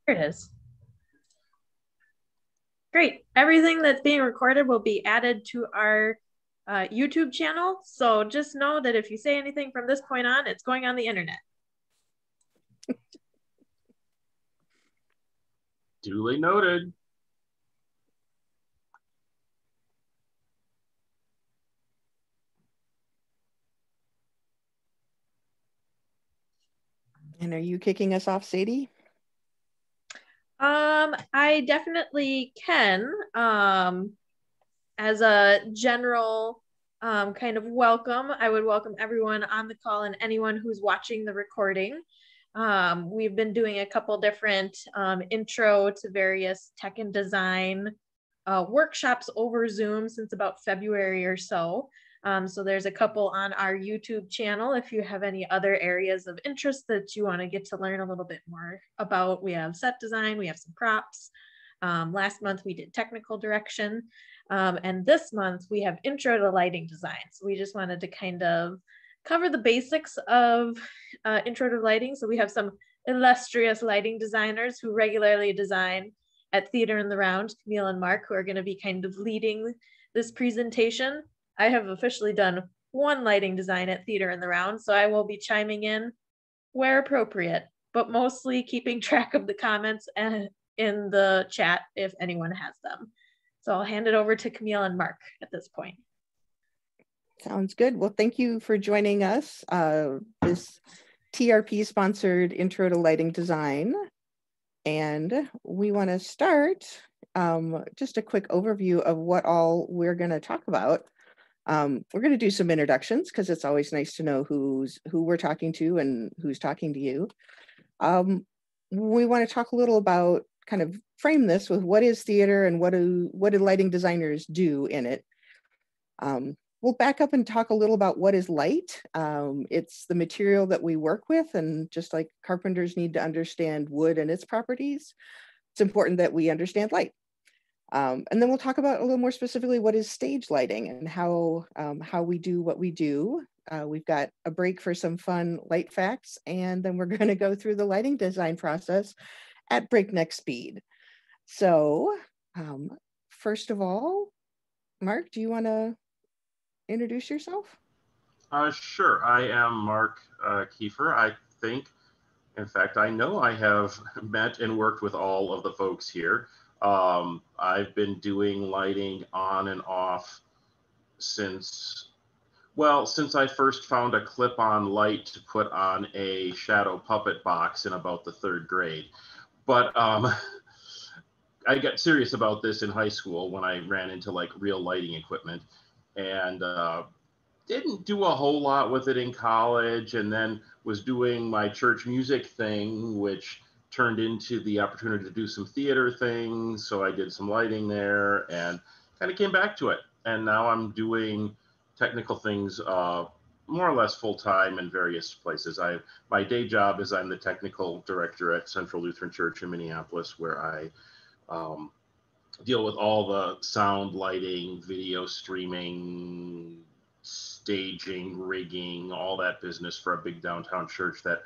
Here it is. Great. Everything that's being recorded will be added to our YouTube channel. So just know that if you say anything from this point on, it's going on the internet. Duly noted. And are you kicking us off, Sadie? I definitely can. As a general kind of welcome, I would welcome everyone on the call and anyone who's watching the recording. We've been doing a couple different intro to various tech and design workshops over Zoom since about February or so. So there's a couple on our YouTube channel. If you have any other areas of interest that you want to get to learn a little bit more about, we have set design, we have some props. Last month we did technical direction. And this month we have intro to lighting design. So we just wanted to kind of cover the basics of intro to lighting. So we have some illustrious lighting designers who regularly design at Theater in the Round, Camille and Mark, who are going to be kind of leading this presentation. I have officially done one lighting design at Theater in the Round, so I will be chiming in where appropriate, but mostly keeping track of the comments and in the chat if anyone has them. So I'll hand it over to Camille and Mark at this point. Sounds good. Well, thank you for joining us. This TRP sponsored Intro to Lighting Design. And we want to start just a quick overview of what all we're going to talk about. We're going to do some introductions because it's always nice to know who we're talking to and who's talking to you. We want to talk a little about, kind of frame this with what is theater and what do lighting designers do in it. We'll back up and talk a little about what is light. It's the material that we work with, and just like carpenters need to understand wood and its properties, it's important that we understand light. And then we'll talk about a little more specifically what is stage lighting and how we do what we do. We've got a break for some fun light facts, and then we're going to go through the lighting design process at breakneck speed. So first of all, Mark, do you want to introduce yourself? Sure. I am Mark Kiefer. I think, in fact, I know I have met and worked with all of the folks here. I've been doing lighting on and off since I first found a clip-on light to put on a shadow puppet box in about the 3rd grade. But I got serious about this in high school when I ran into like real lighting equipment, and didn't do a whole lot with it in college, and then was doing my church music thing, which turned into the opportunity to do some theater things. So I did some lighting there and kind of came back to it. And now I'm doing technical things more or less full-time in various places. My day job is I'm the technical director at Central Lutheran Church in Minneapolis, where I deal with all the sound, lighting, video streaming, staging, rigging, all that business for a big downtown church that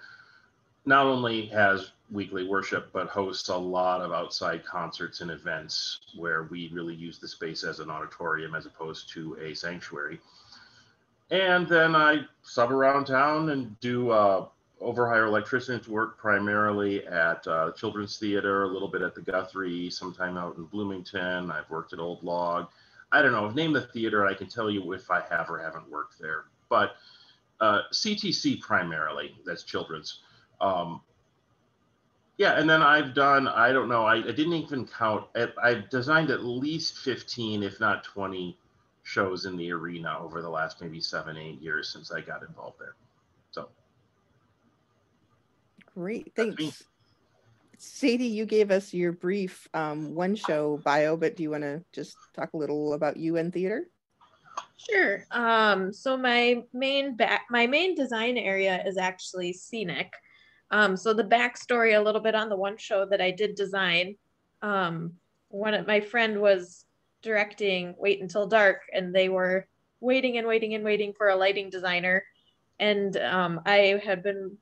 not only has weekly worship, but hosts a lot of outside concerts and events where we really use the space as an auditorium as opposed to a sanctuary. And then I sub around town and do overhire electricians, work primarily at Children's Theater, a little bit at the Guthrie, sometime out in Bloomington. I've worked at Old Log. I don't know, name the theater, I can tell you if I have or haven't worked there. But CTC primarily, that's children's. Yeah, and then I've done, I don't know, I didn't even count. I've designed at least 15, if not 20 shows in the arena over the last maybe 7-8 years since I got involved there. So. Great, thanks. Sadie, you gave us your brief one show bio, but do you want to just talk a little about you and theater? Sure. So my main design area is actually scenic. So the backstory a little bit on the one show that I did design, my friend was directing Wait Until Dark, and they were waiting and waiting and waiting for a lighting designer. And I had been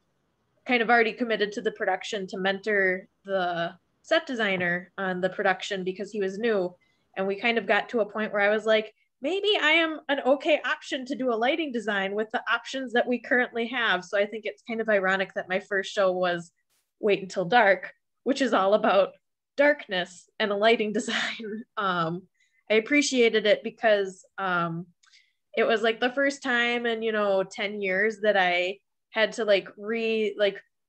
kind of already committed to the production to mentor the set designer on the production because he was new. And we kind of got to a point where I was like, maybe I am an okay option to do a lighting design with the options that we currently have. So I think it's kind of ironic that my first show was Wait Until Dark, which is all about darkness and a lighting design. I appreciated it because it was like the first time in 10 years that I had to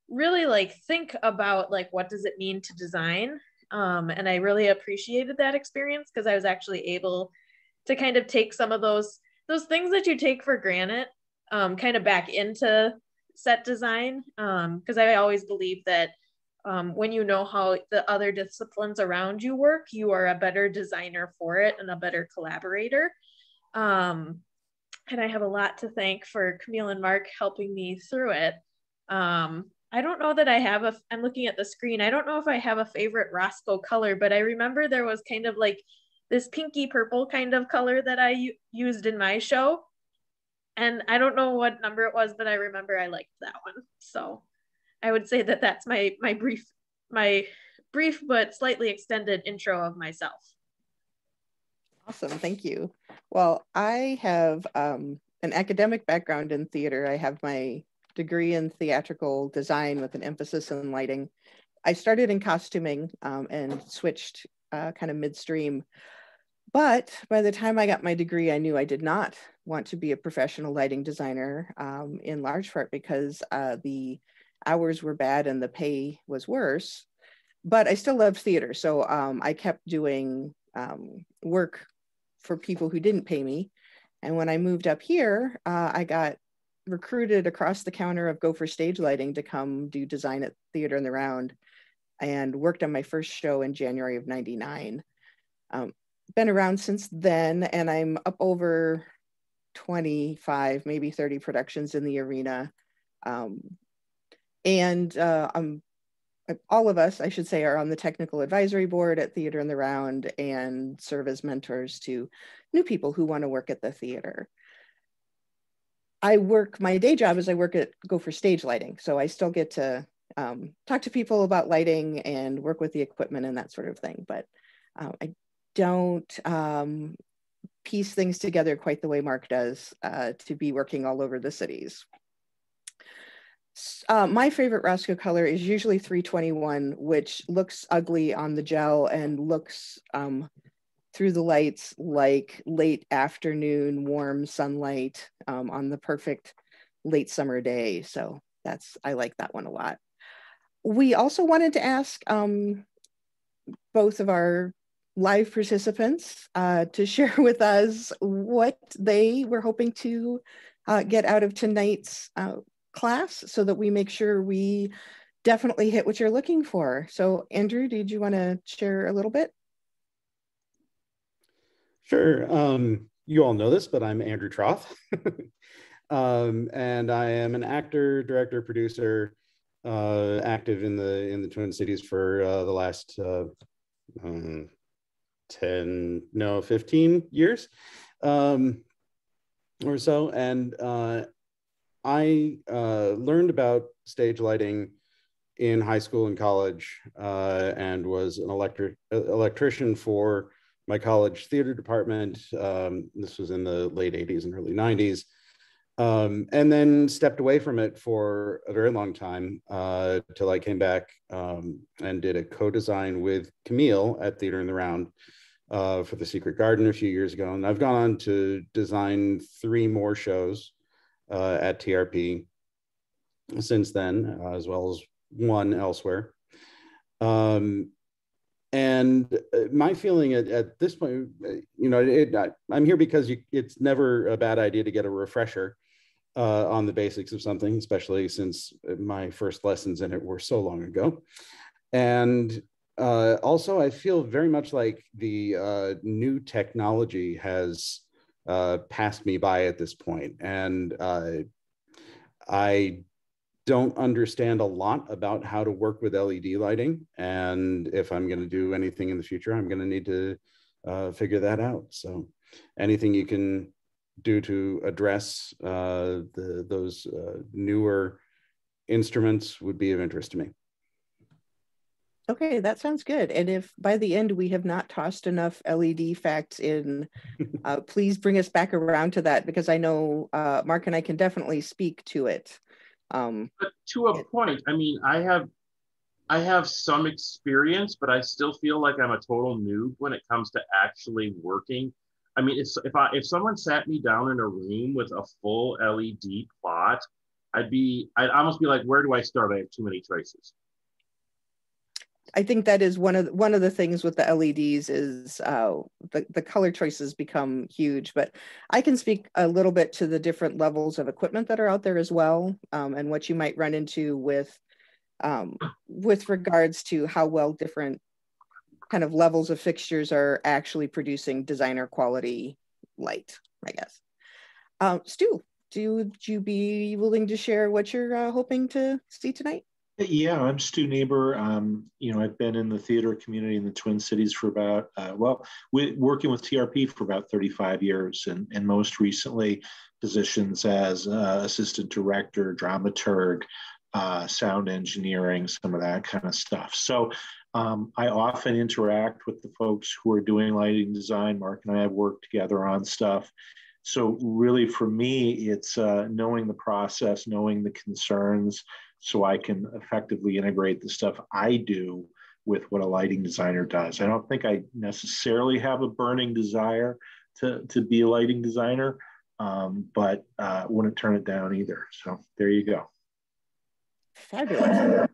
really think about like what does it mean to design. And I really appreciated that experience because I was actually able to kind of take some of those things that you take for granted kind of back into set design, because I always believe that when you know how the other disciplines around you work, you are a better designer for it and a better collaborator. And I have a lot to thank for Camille and Mark helping me through it. I don't know that I have I'm looking at the screen. I don't know if I have a favorite Roscoe color, but I remember there was kind of like this pinky purple kind of color that I used in my show. And I don't know what number it was, but I remember I liked that one. So I would say that that's my brief but slightly extended intro of myself. Awesome, thank you. Well, I have an academic background in theater. I have my degree in theatrical design with an emphasis in lighting. I started in costuming and switched kind of midstream. But by the time I got my degree, I knew I did not want to be a professional lighting designer, in large part because the hours were bad and the pay was worse. But I still loved theater. So I kept doing work for people who didn't pay me. And when I moved up here, I got recruited across the counter of Gopher Stage Lighting to come do design at Theater in the Round, and worked on my first show in January of '99. Been around since then, and I'm up over 25, maybe 30 productions in the arena. All of us, I should say, are on the technical advisory board at Theater in the Round and serve as mentors to new people who want to work at the theater. My day job is I work at Gopher Stage Lighting. So I still get to talk to people about lighting and work with the equipment and that sort of thing. But I don't piece things together quite the way Mark does to be working all over the cities. My favorite Roscoe color is usually 321, which looks ugly on the gel and looks through the lights like late afternoon warm sunlight on the perfect late summer day. So I like that one a lot. We also wanted to ask both of our live participants to share with us what they were hoping to get out of tonight's class so that we make sure we definitely hit what you're looking for. So Andrew, did you want to share a little bit? Sure. You all know this, but I'm Andrew Troth. And I am an actor, director, producer, active in the Twin Cities for the last 15 years or so. And I learned about stage lighting in high school and college, and was an electrician for my college theater department. This was in the late 80s and early 90s. And then stepped away from it for a very long time till I came back and did a co-design with Camille at Theater in the Round for The Secret Garden a few years ago. And I've gone on to design 3 more shows at TRP since then, as well as 1 elsewhere. And my feeling at this point, I'm here because it's never a bad idea to get a refresher on the basics of something, especially since my first lessons in it were so long ago. And also, I feel very much like the new technology has passed me by at this point. And I don't understand a lot about how to work with LED lighting. And if I'm going to do anything in the future, I'm going to need to figure that out. So anything you can do to address those newer instruments would be of interest to me. Okay, that sounds good. And if by the end we have not tossed enough LED facts in, please bring us back around to that, because I know Mark and I can definitely speak to it. But to a point, I mean, I have some experience, but I still feel like I'm a total noob when it comes to actually working. I mean, if someone sat me down in a room with a full LED plot, I'd almost be like, where do I start? I have too many choices. I think that is one of the things with the LEDs is the color choices become huge. But I can speak a little bit to the different levels of equipment that are out there as well, and what you might run into with regards to how well different kind of levels of fixtures are actually producing designer quality light, I guess. Stu, would you be willing to share what you're hoping to see tonight? Yeah, I'm Stu Neighbor. I've been in the theater community in the Twin Cities for about, working with TRP for about 35 years, and most recently positions as assistant director, dramaturg, sound engineering, some of that kind of stuff. So I often interact with the folks who are doing lighting design. Mark and I have worked together on stuff. So really for me, it's knowing the process, knowing the concerns, so I can effectively integrate the stuff I do with what a lighting designer does. I don't think I necessarily have a burning desire to be a lighting designer, but wouldn't turn it down either. So there you go. Fabulous.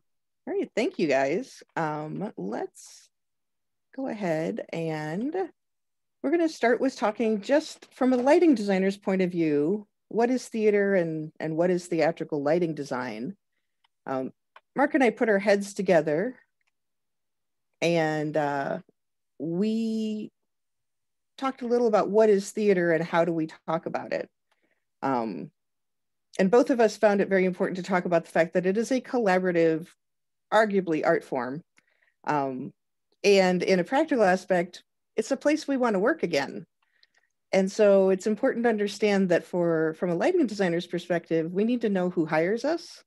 All right, thank you guys. Let's go ahead and we're going to start with talking just from a lighting designer's point of view. What is theater and what is theatrical lighting design? Mark and I put our heads together and we talked a little about what is theater and how do we talk about it. And both of us found it very important to talk about the fact that it is a collaborative, arguably art form. And in a practical aspect, it's a place we want to work again. And so it's important to understand that from a lighting designer's perspective, we need to know who hires us,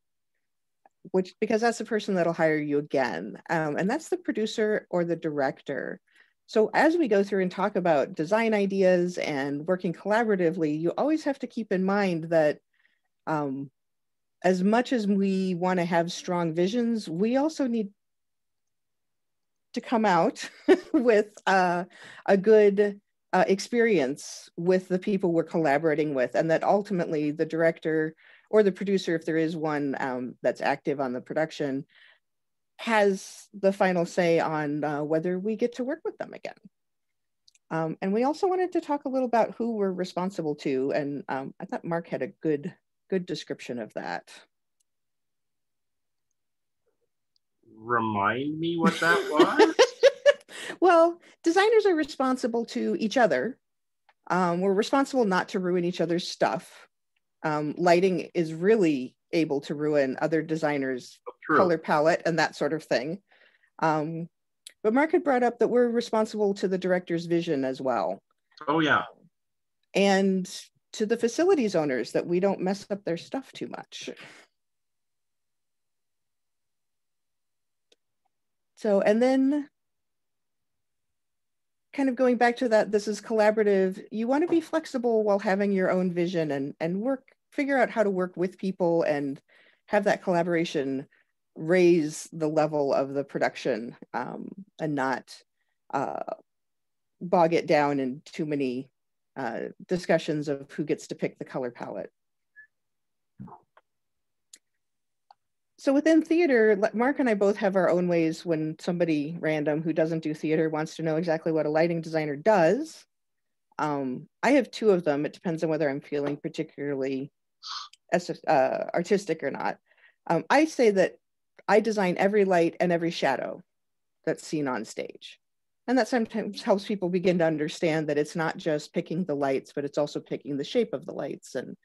because that's the person that'll hire you again. And that's the producer or the director. So as we go through and talk about design ideas and working collaboratively, you always have to keep in mind that as much as we want to have strong visions, we also need to come out with a good experience with the people we're collaborating with, and that ultimately the director or the producer, if there is one that's active on the production, has the final say on whether we get to work with them again. And we also wanted to talk a little about who we're responsible to, and I thought Mark had a good description of that. Remind me what that was? Well, designers are responsible to each other. We're responsible not to ruin each other's stuff. Lighting is really able to ruin other designers' color palette and that sort of thing. But Mark had brought up that we're responsible to the director's vision as well. Oh, yeah. And to the facilities owners, that we don't mess up their stuff too much. So, and then kind of going back to that, this is collaborative. You want to be flexible while having your own vision and figure out how to work with people and have that collaboration raise the level of the production, and not bog it down in too many discussions of who gets to pick the color palette. So within theater, Mark and I both have our own ways when somebody random who doesn't do theater wants to know exactly what a lighting designer does. I have two of them. It depends on whether I'm feeling particularly artistic or not. I say that I design every light and every shadow that's seen on stage. And that sometimes helps people begin to understand that it's not just picking the lights, but it's also picking the shape of the lights and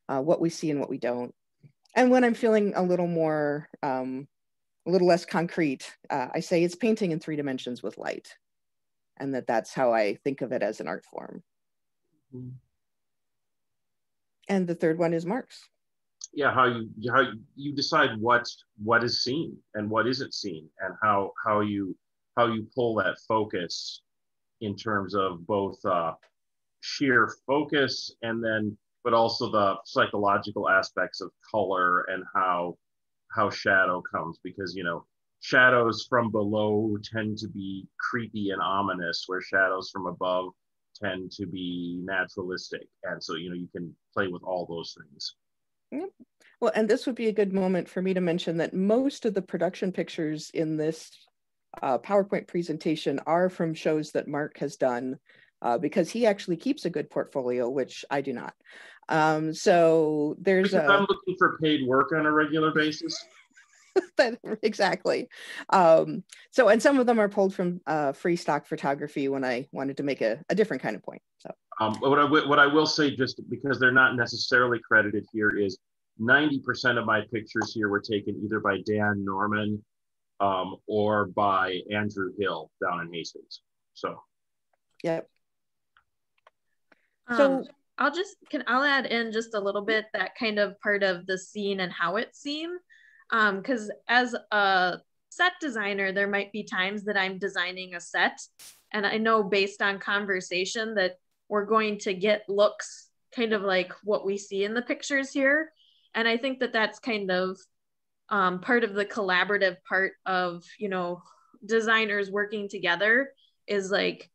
what we see and what we don't. And when I'm feeling a little more, a little less concrete, I say it's painting in 3 dimensions with light. And that's how I think of it as an art form. Mm-hmm. And the third one is Mark's. yeah, how you decide what is seen and what isn't seen, and how you pull that focus in terms of both sheer focus, and then but also the psychological aspects of color and how shadow comes, because shadows from below tend to be creepy and ominous, where shadows from above tend to be naturalistic, and so you can play with all those things. Yep. Well, and this would be a good moment for me to mention that most of the production pictures in this PowerPoint presentation are from shows that Mark has done, because he actually keeps a good portfolio, which I do not. So there's because I'm looking for paid work on a regular basis. Exactly. So, and some of them are pulled from free stock photography when I wanted to make a different kind of point. So what I will say, just because they're not necessarily credited here, is 90% of my pictures here were taken either by Dan Norman or by Andrew Hill down in Hastings. So, yep. So I'll add in just a little bit that kind of part of the scene and how it's seen. Because as a set designer, there might be times that I'm designing a set, and I know based on conversation that we're going to get looks kind of like what we see in the pictures here. And I think that that's kind of part of the collaborative part of, designers working together, is like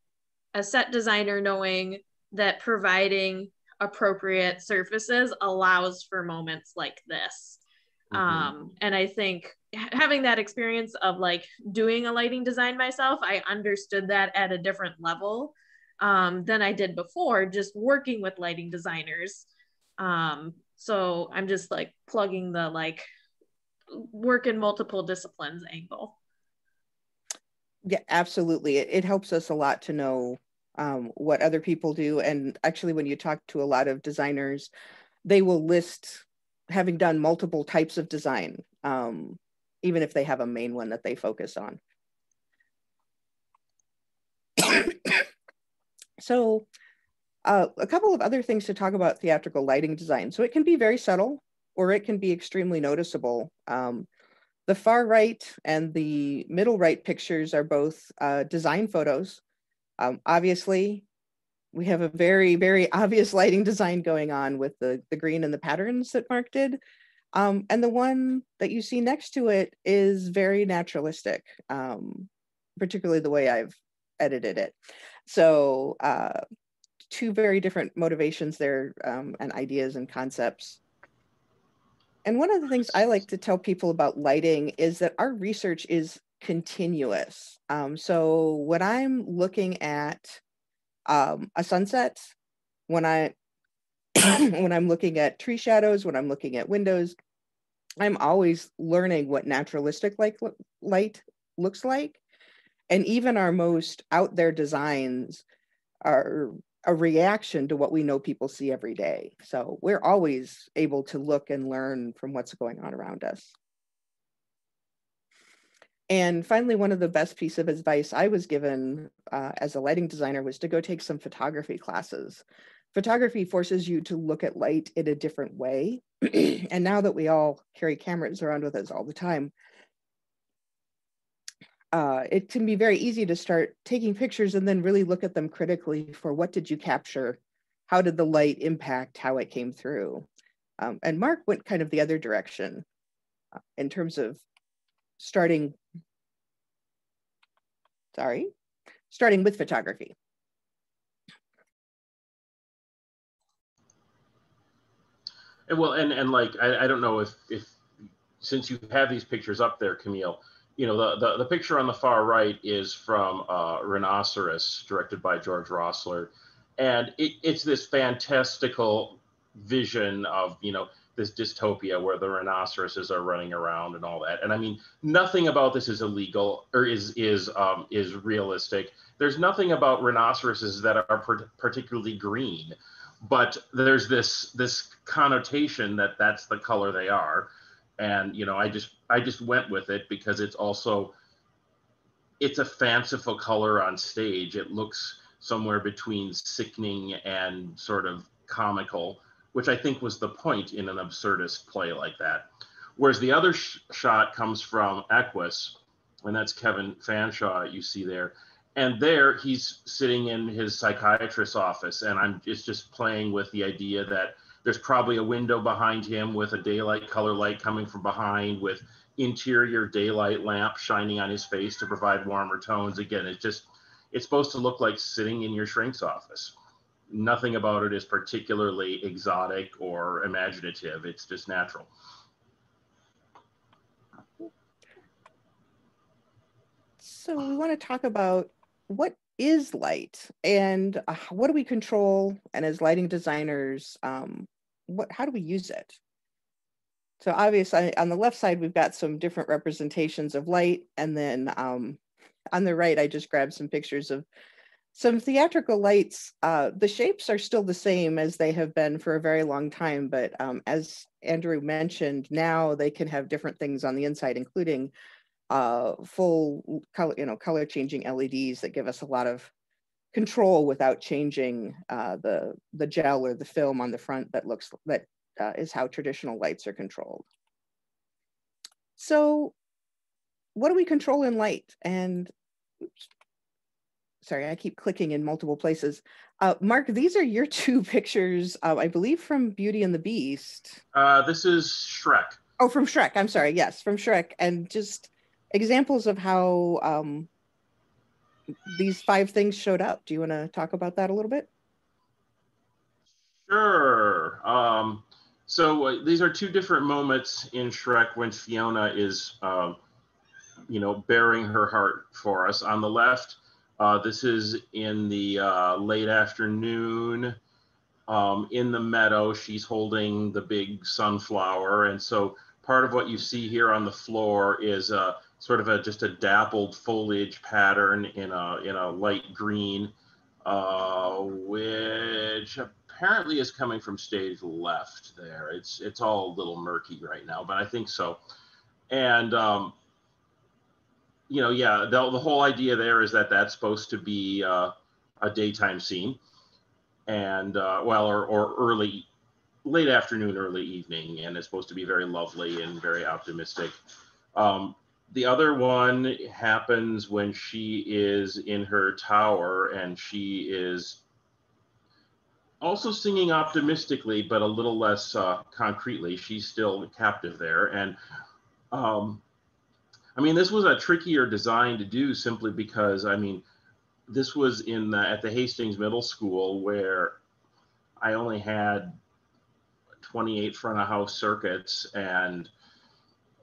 a set designer knowing that providing appropriate surfaces allows for moments like this. And I think having that experience of like doing a lighting design myself, I understood that at a different level than I did before, just working with lighting designers. So I'm just like plugging the like work in multiple disciplines angle. Yeah, absolutely. It helps us a lot to know what other people do. And actually, when you talk to a lot of designers, they will list having done multiple types of design, even if they have a main one that they focus on. So a couple of other things to talk about theatrical lighting design. So it can be very subtle, or it can be extremely noticeable. The far right and the middle right pictures are both design photos. Obviously, we have a very, very obvious lighting design going on with the green and the patterns that Mark did. And the one that you see next to it is very naturalistic, particularly the way I've edited it. So two very different motivations there, and ideas and concepts. And one of the things I like to tell people about lighting is that our research is continuous. So when I'm looking at a sunset, when when I'm looking at tree shadows, when I'm looking at windows, I'm always learning what naturalistic light looks like. And even our most out there designs are a reaction to what we know people see every day. So we're always able to look and learn from what's going on around us. And finally, one of the best pieces of advice I was given as a lighting designer was to go take some photography classes. Photography forces you to look at light in a different way. And now that we all carry cameras around with us all the time, it can be very easy to start taking pictures and then really look at them critically for what did you capture? How did the light impact how it came through? And Mark went kind of the other direction in terms of starting with photography. And like, I don't know if since you have these pictures up there, Camille, the picture on the far right is from Rhinoceros, directed by George Rossler. And it's this fantastical vision of, this dystopia where the rhinoceroses are running around and all that. And I mean, nothing about this is illegal or is realistic. There's nothing about rhinoceroses that are particularly green, but there's this connotation that that's the color they are. And I just went with it because it's a fanciful color on stage. It looks somewhere between sickening and sort of comical. which I think was the point in an absurdist play like that. Whereas the other shot comes from Equus, and that's Kevin Fanshawe you see there. And there he's sitting in his psychiatrist's office, and it's just playing with the idea that there's probably a window behind him with a daylight color light coming from behind, with interior daylight lamp shining on his face to provide warmer tones. Again, it's supposed to look like sitting in your shrink's office. Nothing about it is particularly exotic or imaginative. It's just natural. So we want to talk about what is light and what do we control, and as lighting designers, how do we use it? So obviously on the left side, we've got some different representations of light. And then on the right, I just grabbed some pictures of some theatrical lights. The shapes are still the same as they have been for a very long time. But as Andrew mentioned, now they can have different things on the inside, including full color, color changing LEDs that give us a lot of control without changing the gel or the film on the front that is how traditional lights are controlled. So what do we control in light? And oops, sorry, I keep clicking in multiple places. Mark, these are your two pictures, I believe from Beauty and the Beast. This is Shrek. Oh, from Shrek, I'm sorry, yes, from Shrek. And just examples of how these 5 things showed up. Do you want to talk about that a little bit? Sure. So these are 2 different moments in Shrek when Fiona is, bearing her heart for us. On the left, this is in the late afternoon in the meadow. She's holding the big sunflower. And so part of what you see here on the floor is sort of just a dappled foliage pattern in a light green, which apparently is coming from stage left there. It's all a little murky right now, but I think so. And the whole idea there is that that's supposed to be a daytime scene, and or late afternoon, early evening, and it's supposed to be very lovely and very optimistic. The other one happens when she is in her tower, and she is also singing optimistically, but a little less concretely. She's still captive there. And this was a trickier design to do simply because, this was at the Hastings Middle School, where I only had 28 front of house circuits and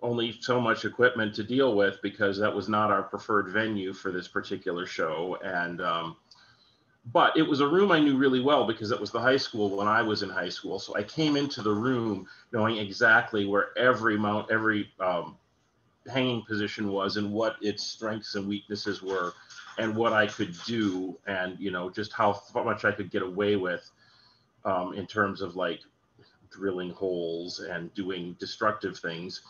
only so much equipment to deal with, because that was not our preferred venue for this particular show. And but it was a room I knew really well because it was the high school when I was in high school. So I came into the room knowing exactly where every hanging position was and what its strengths and weaknesses were and what I could do, and just how much I could get away with in terms of like drilling holes and doing destructive things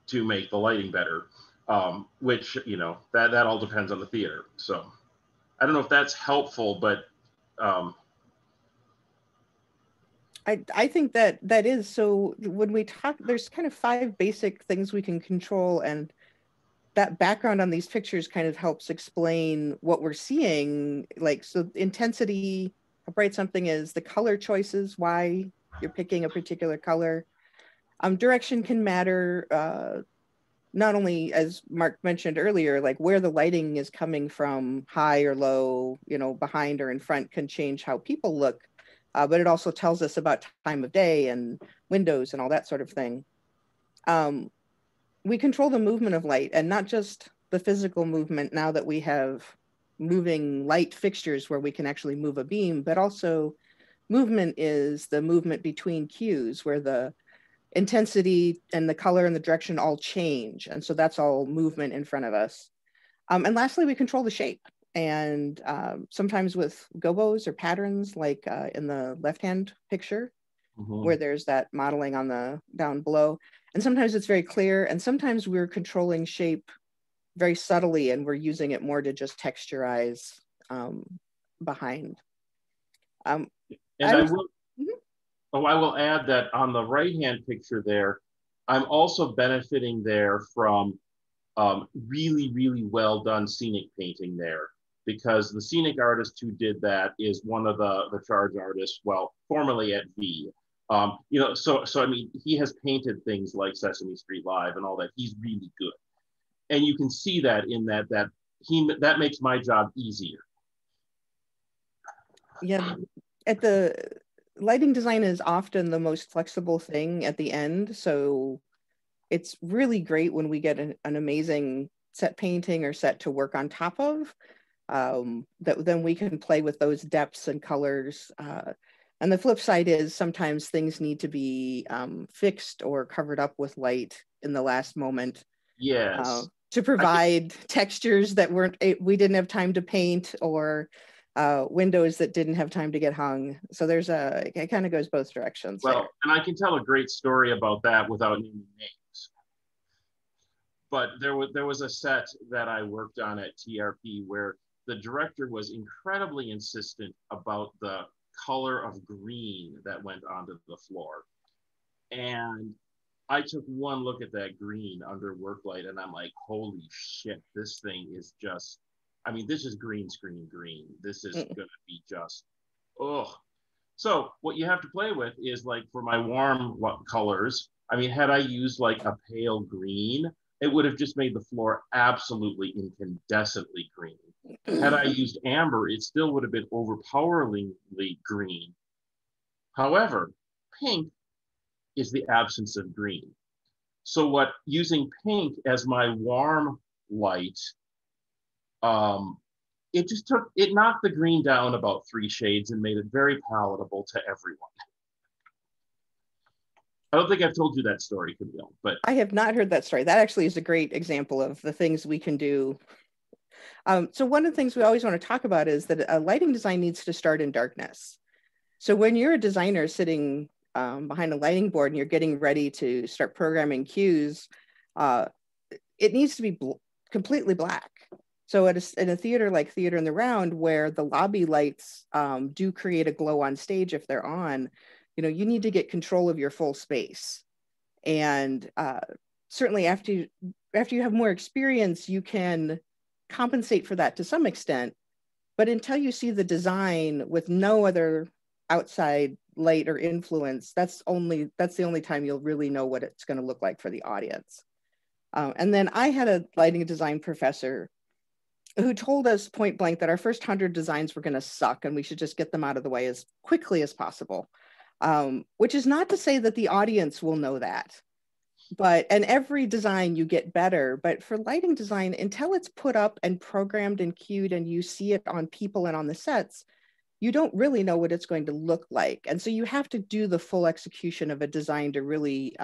to make the lighting better, which that all depends on the theater. So I don't know if that's helpful, but I think that is. So when we talk, there's kind of 5 basic things we can control, and that background on these pictures kind of helps explain what we're seeing. Like, so intensity, how bright something is, the color choices, why you're picking a particular color. Direction can matter, not only, as Mark mentioned earlier, like where the lighting is coming from, high or low, behind or in front, can change how people look. But it also tells us about time of day and windows and all that sort of thing. We control the movement of light, and not just the physical movement now that we have moving light fixtures where we can actually move a beam, but also movement is the movement between cues where the intensity and the color and the direction all change. And so that's all movement in front of us. And lastly, we control the shape. And sometimes with gobos or patterns, like in the left-hand picture, where there's that modeling on the down below. And sometimes it's very clear, and sometimes we're controlling shape very subtly, and we're using it more to just texturize behind. And I will. Oh, I will add that on the right-hand picture there, I'm also benefiting there from really, really well done scenic painting there, because the scenic artist who did that is one of the charge artists, well, formerly at V. You know, so I mean, he has painted things like Sesame Street Live and all that. He's really good, and you can see that in that makes my job easier. Yeah, at the lighting design is often the most flexible thing at the end, so it's really great when we get an amazing set painting or set to work on top of, that then we can play with those depths and colors. And the flip side is sometimes things need to be fixed or covered up with light in the last moment. Yes. To provide textures that we didn't have time to paint, or windows that didn't have time to get hung. So it kind of goes both directions. Well, there. and I can tell a great story about that without naming names. But there was a set that I worked on at TRP where the director was incredibly insistent about the color of green that went onto the floor. And I took one look at that green under work light and I'm like, holy shit, this thing is just, I mean, this is green screen green. This is going to be just, ugh. So what you have to play with is, like, for my warm colors, I mean, had I used like a pale green, it would have just made the floor absolutely incandescently green. Had I used amber, it still would have been overpoweringly green. However, pink is the absence of green. So using pink as my warm light, it knocked the green down about 3 shades and made it very palatable to everyone. I don't think I've told you that story, Camille, but I have not heard that story. That actually is a great example of the things we can do. So one of the things we always want to talk about is that lighting design needs to start in darkness. So when you're a designer sitting behind a lighting board and you're getting ready to start programming cues, it needs to be completely black. So in a theater like Theater in the Round, where the lobby lights do create a glow on stage if they're on, you need to get control of your full space. And certainly after you have more experience, you can compensate for that to some extent. But until you see the design with no other outside light or influence, that's the only time you'll really know what it's going to look like for the audience. And then I had a lighting design professor who told us point blank that our first 100 designs were going to suck and we should just get them out of the way as quickly as possible. Which is not to say that the audience will know that. And every design you get better, but for lighting design, until it's put up and programmed and cued and you see it on people and on the sets, you don't really know what it's going to look like. And so you have to do the full execution of a design to really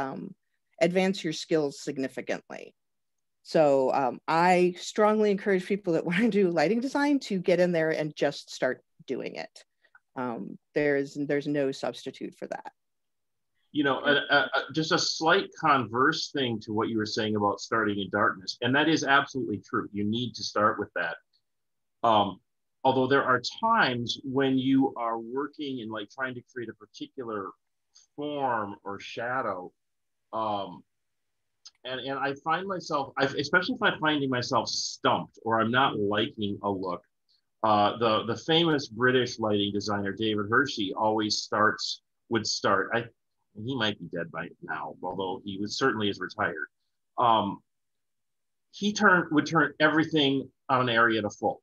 advance your skills significantly. So I strongly encourage people that want to do lighting design to get in there and just start doing it. There's no substitute for that. Just a slight converse thing to what you were saying about starting in darkness, and that is absolutely true. You need to start with that. Although there are times when you are working and like trying to create a particular form or shadow, and I find myself, especially if I'm finding myself stumped or I'm not liking a look. The famous British lighting designer David Hershey always would start. He might be dead by now, although he certainly is retired. He would turn everything on an area to full,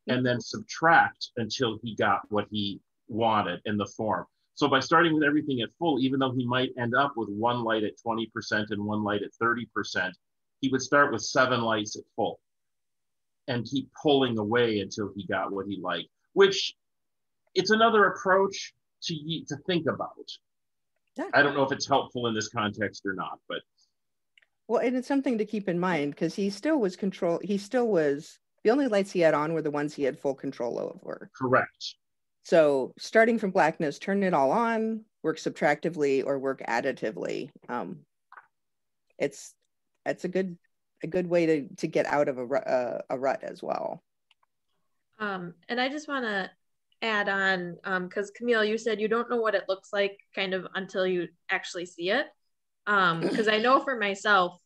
and then subtract until he got what he wanted in the form. So by starting with everything at full, even though he might end up with one light at 20% and one light at 30%, he would start with 7 lights at full and keep pulling away until he got what he liked, which it's another approach to think about. Yeah. I don't know if it's helpful in this context or not, but. Well, and it's something to keep in mind because he still was the only lights he had on were the ones he had full control over. Correct. So starting from blackness, turn it all on, work subtractively or work additively. It's a good way to get out of a rut as well. And I just want to add on, because Camille, you said you don't know what it looks like kind of until you actually see it. Because I know for myself,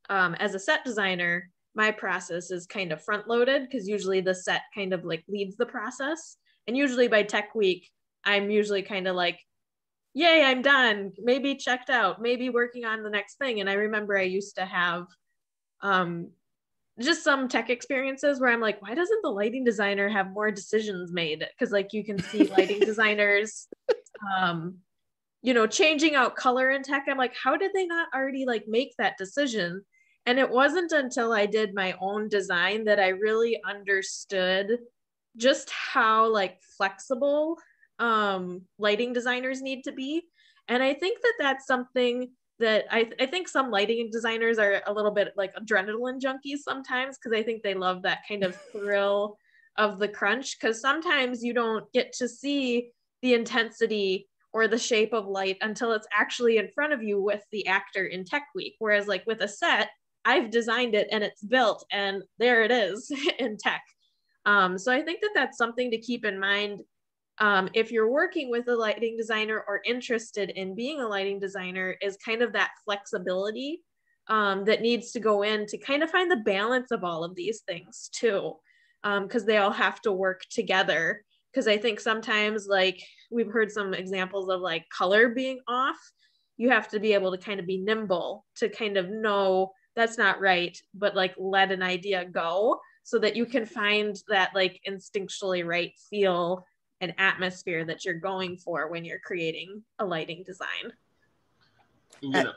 as a set designer, my process is kind of front loaded because usually the set kind of like leads the process. And usually by tech week, I'm usually kind of like, yay, I'm done, maybe checked out, maybe working on the next thing. And I remember I used to have just some tech experiences where I'm like, why doesn't the lighting designer have more decisions made? Because like you can see lighting designers, changing out color in tech. I'm like, how did they not already like make that decision? And it wasn't until I did my own design that I really understood just how like flexible lighting designers need to be. And I think that that's something that I think some lighting designers are a little bit like adrenaline junkies sometimes, because I think they love that kind of thrill of the crunch, because sometimes you don't get to see the intensity or the shape of light until it's actually in front of you with the actor in tech week. Whereas like with a set, I've designed it and it's built and there it is in tech. So I think that that's something to keep in mind if you're working with a lighting designer or interested in being a lighting designer, is kind of that flexibility that needs to go in to kind of find the balance of all of these things too, because they all have to work together. Because I think sometimes, like we've heard some examples of like color being off, you have to be able to kind of be nimble to kind of know that's not right, but like let an idea go so that you can find that like instinctually right feel and atmosphere that you're going for when you're creating a lighting design. Yeah.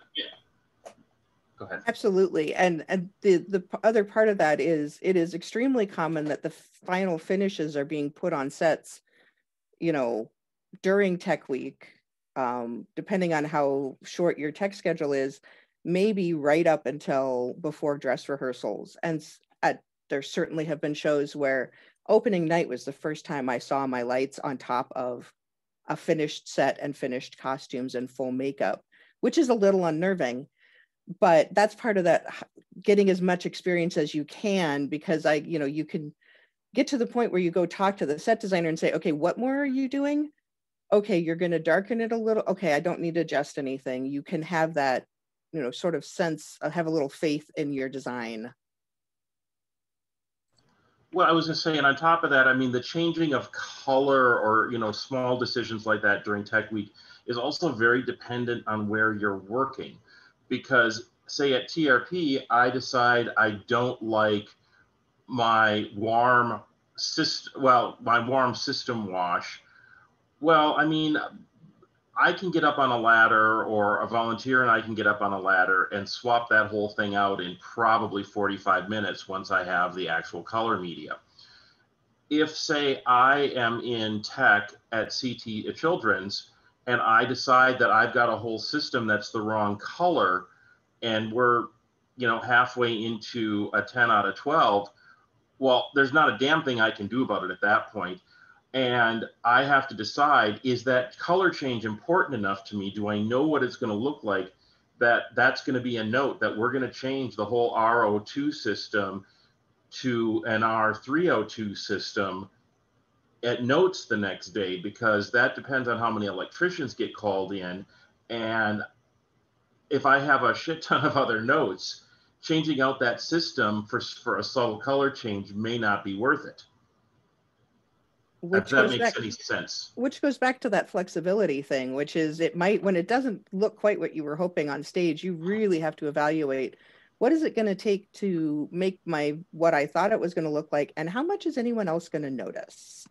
Go ahead. Absolutely. And the other part of that is it is extremely common that the final finishes are being put on sets, during tech week, depending on how short your tech schedule is, maybe right up until before dress rehearsals. And there certainly have been shows where opening night was the first time I saw my lights on top of a finished set and finished costumes and full makeup, which is a little unnerving. But that's part of that, getting as much experience as you can, because you can get to the point where you go talk to the set designer and say, okay, what more are you doing? Okay, you're going to darken it a little. Okay, I don't need to adjust anything. You can have that, sort of sense, have a little faith in your design. Well, I was going to say, and on top of that, I mean, the changing of color or, small decisions like that during tech week is also very dependent on where you're working. Because say at TRP, I decide I don't like my warm system wash. Well, I mean, I can get up on a ladder, or a volunteer and I can get up on a ladder and swap that whole thing out in probably 45 minutes once I have the actual color media. If, say, I am in tech at CT Children's and I decide that I've got a whole system that's the wrong color, and we're, halfway into a 10 out of 12, well, there's not a damn thing I can do about it at that point. And I have to decide, is that color change important enough to me? Do I know what it's going to look like? That's going to be a note that we're going to change the whole R02 system to an R302 system at notes the next day, because that depends on how many electricians get called in. And if I have a shit ton of other notes, changing out that system for a subtle color change may not be worth it. If that makes any sense. Which goes back to that flexibility thing, which is it might, when it doesn't look quite what you were hoping on stage, you really have to evaluate, what is it going to take to make what I thought it was going to look like, and how much is anyone else going to notice?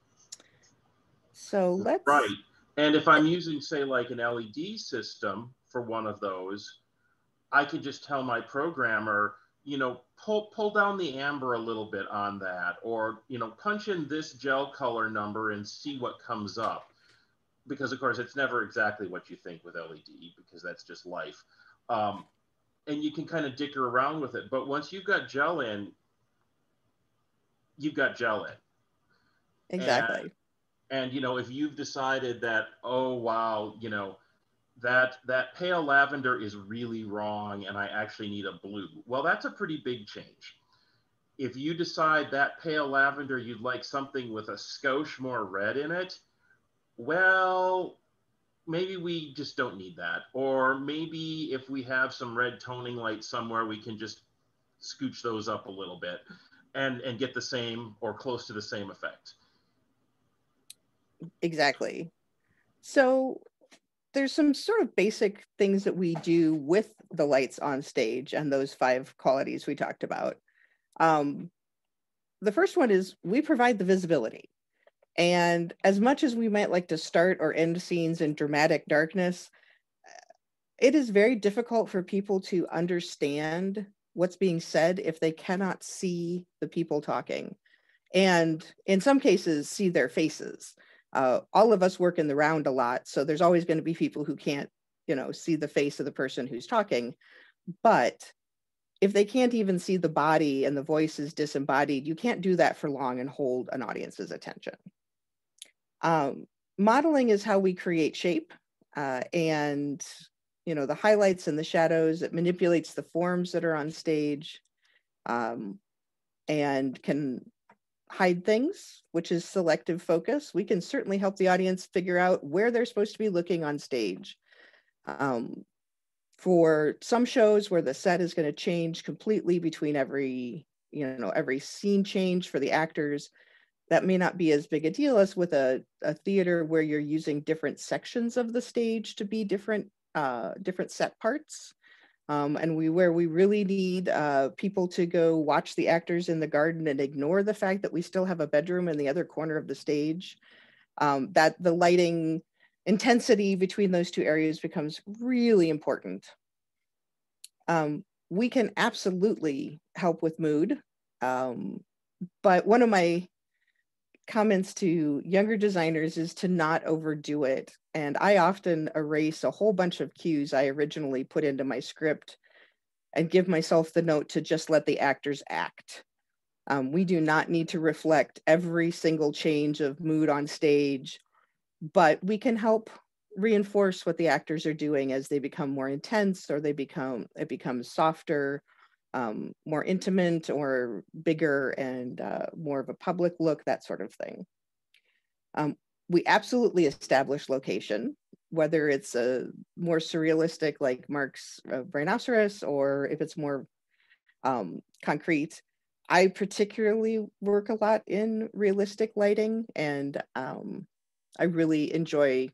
So let's... Right. And if I'm using, say, like an LED system for one of those, I could just tell my programmer, pull down the amber a little bit on that, or, punch in this gel color number and see what comes up. Because of course it's never exactly what you think with LED, because that's just life. And you can kind of dicker around with it. But once you've got gel in, you've got gel in. Exactly. And if you've decided that, oh, wow, that pale lavender is really wrong and I actually need a blue. Well, that's a pretty big change. if you decide that pale lavender, you'd like something with a skosh more red in it, well, maybe we just don't need that. Or maybe if we have some red toning lights somewhere, we can just scooch those up a little bit and get the same or close to the same effect. Exactly. So there's some sort of basic things that we do with the lights on stage and those 5 qualities we talked about. The first one is we provide the visibility. And as much as we might like to start or end scenes in dramatic darkness, it is very difficult for people to understand what's being said if they cannot see the people talking. And in some cases, see their faces. All of us work in the round a lot, so there's always going to be people who can't, see the face of the person who's talking. But if they can't even see the body and the voice is disembodied, you can't do that for long and hold an audience's attention. Modeling is how we create shape and, the highlights and the shadows. It manipulates the forms that are on stage and can hide things, which is selective focus. We can certainly help the audience figure out where they're supposed to be looking on stage. For some shows where the set is going to change completely between every scene change for the actors, that may not be as big a deal as with a theater where you're using different sections of the stage to be different set parts. And where we really need people to go watch the actors in the garden and ignore the fact that we still have a bedroom in the other corner of the stage, that the lighting intensity between those 2 areas becomes really important. We can absolutely help with mood, but one of my comments to younger designers is to not overdo it. And I often erase a whole bunch of cues I originally put into my script and give myself the note to just let the actors act. We do not need to reflect every single change of mood on stage, but we can help reinforce what the actors are doing as they become more intense, or it becomes softer, more intimate or bigger and more of a public look, that sort of thing. We absolutely establish location, whether it's a more surrealistic like Mark's Rhinoceros, or if it's more concrete. I particularly work a lot in realistic lighting, and I really enjoy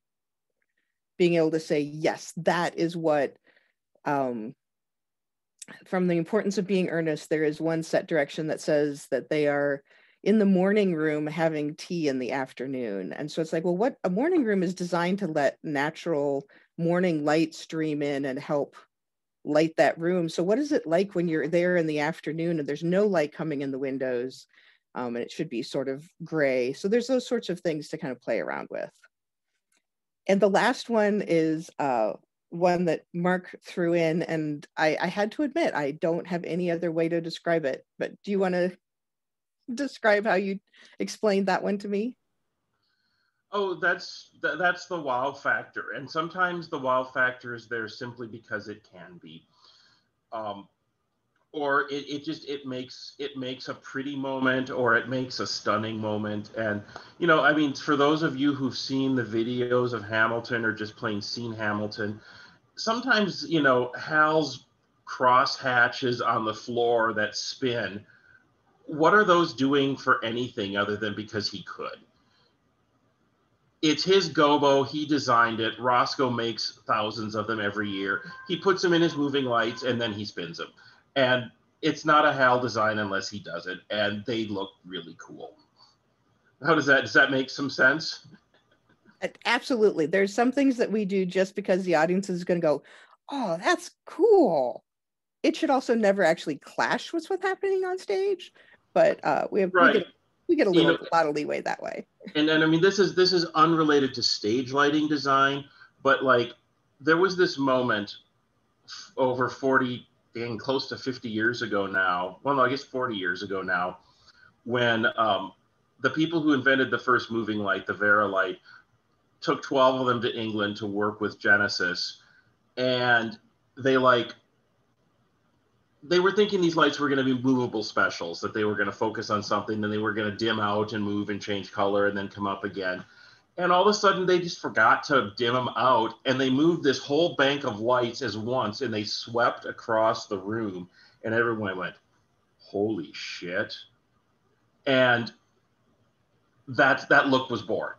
being able to say, yes, that is what, from the importance of being earnest, there is one set direction that says that they are in the morning room having tea in the afternoon. And so it's like, well, what a morning room is designed to let natural morning light stream in and help light that room. So what is it like when you're there in the afternoon and there's no light coming in the windows, and it should be sort of gray? So there's those sorts of things to kind of play around with. And the last one is one that Mark threw in, and I had to admit, I don't have any other way to describe it, but do you want to describe how you explained that one to me? Oh, that's the wow factor. And sometimes the wow factor is there simply because it can be. Or it makes a pretty moment, or it makes a stunning moment. And, I mean, for those of you who've seen the videos of Hamilton or just plain seen Hamilton, sometimes, Hal's cross hatches on the floor that spin, what are those doing for anything other than because he could? It's his gobo. He designed it. Roscoe makes thousands of them every year. He puts them in his moving lights and then he spins them. And it's not a Hal design unless he does it. And they look really cool. Does that make some sense? Absolutely. There's some things that we do just because the audience is going to go, oh, that's cool. It should also never actually clash with what's happening on stage. But we get a lot of leeway that way. And I mean, this is unrelated to stage lighting design, but like there was this moment over 40, close to 50 years ago now. Well, no, I guess 40 years ago now, when the people who invented the first moving light, the Vera light, took 12 of them to England to work with Genesis, and they they were thinking these lights were going to be movable specials, that they were going to focus on something, then they were going to dim out and move and change color and then come up again. And all of a sudden they just forgot to dim them out, and they moved this whole bank of lights as once, and they swept across the room, and everyone went, holy shit. And that look was born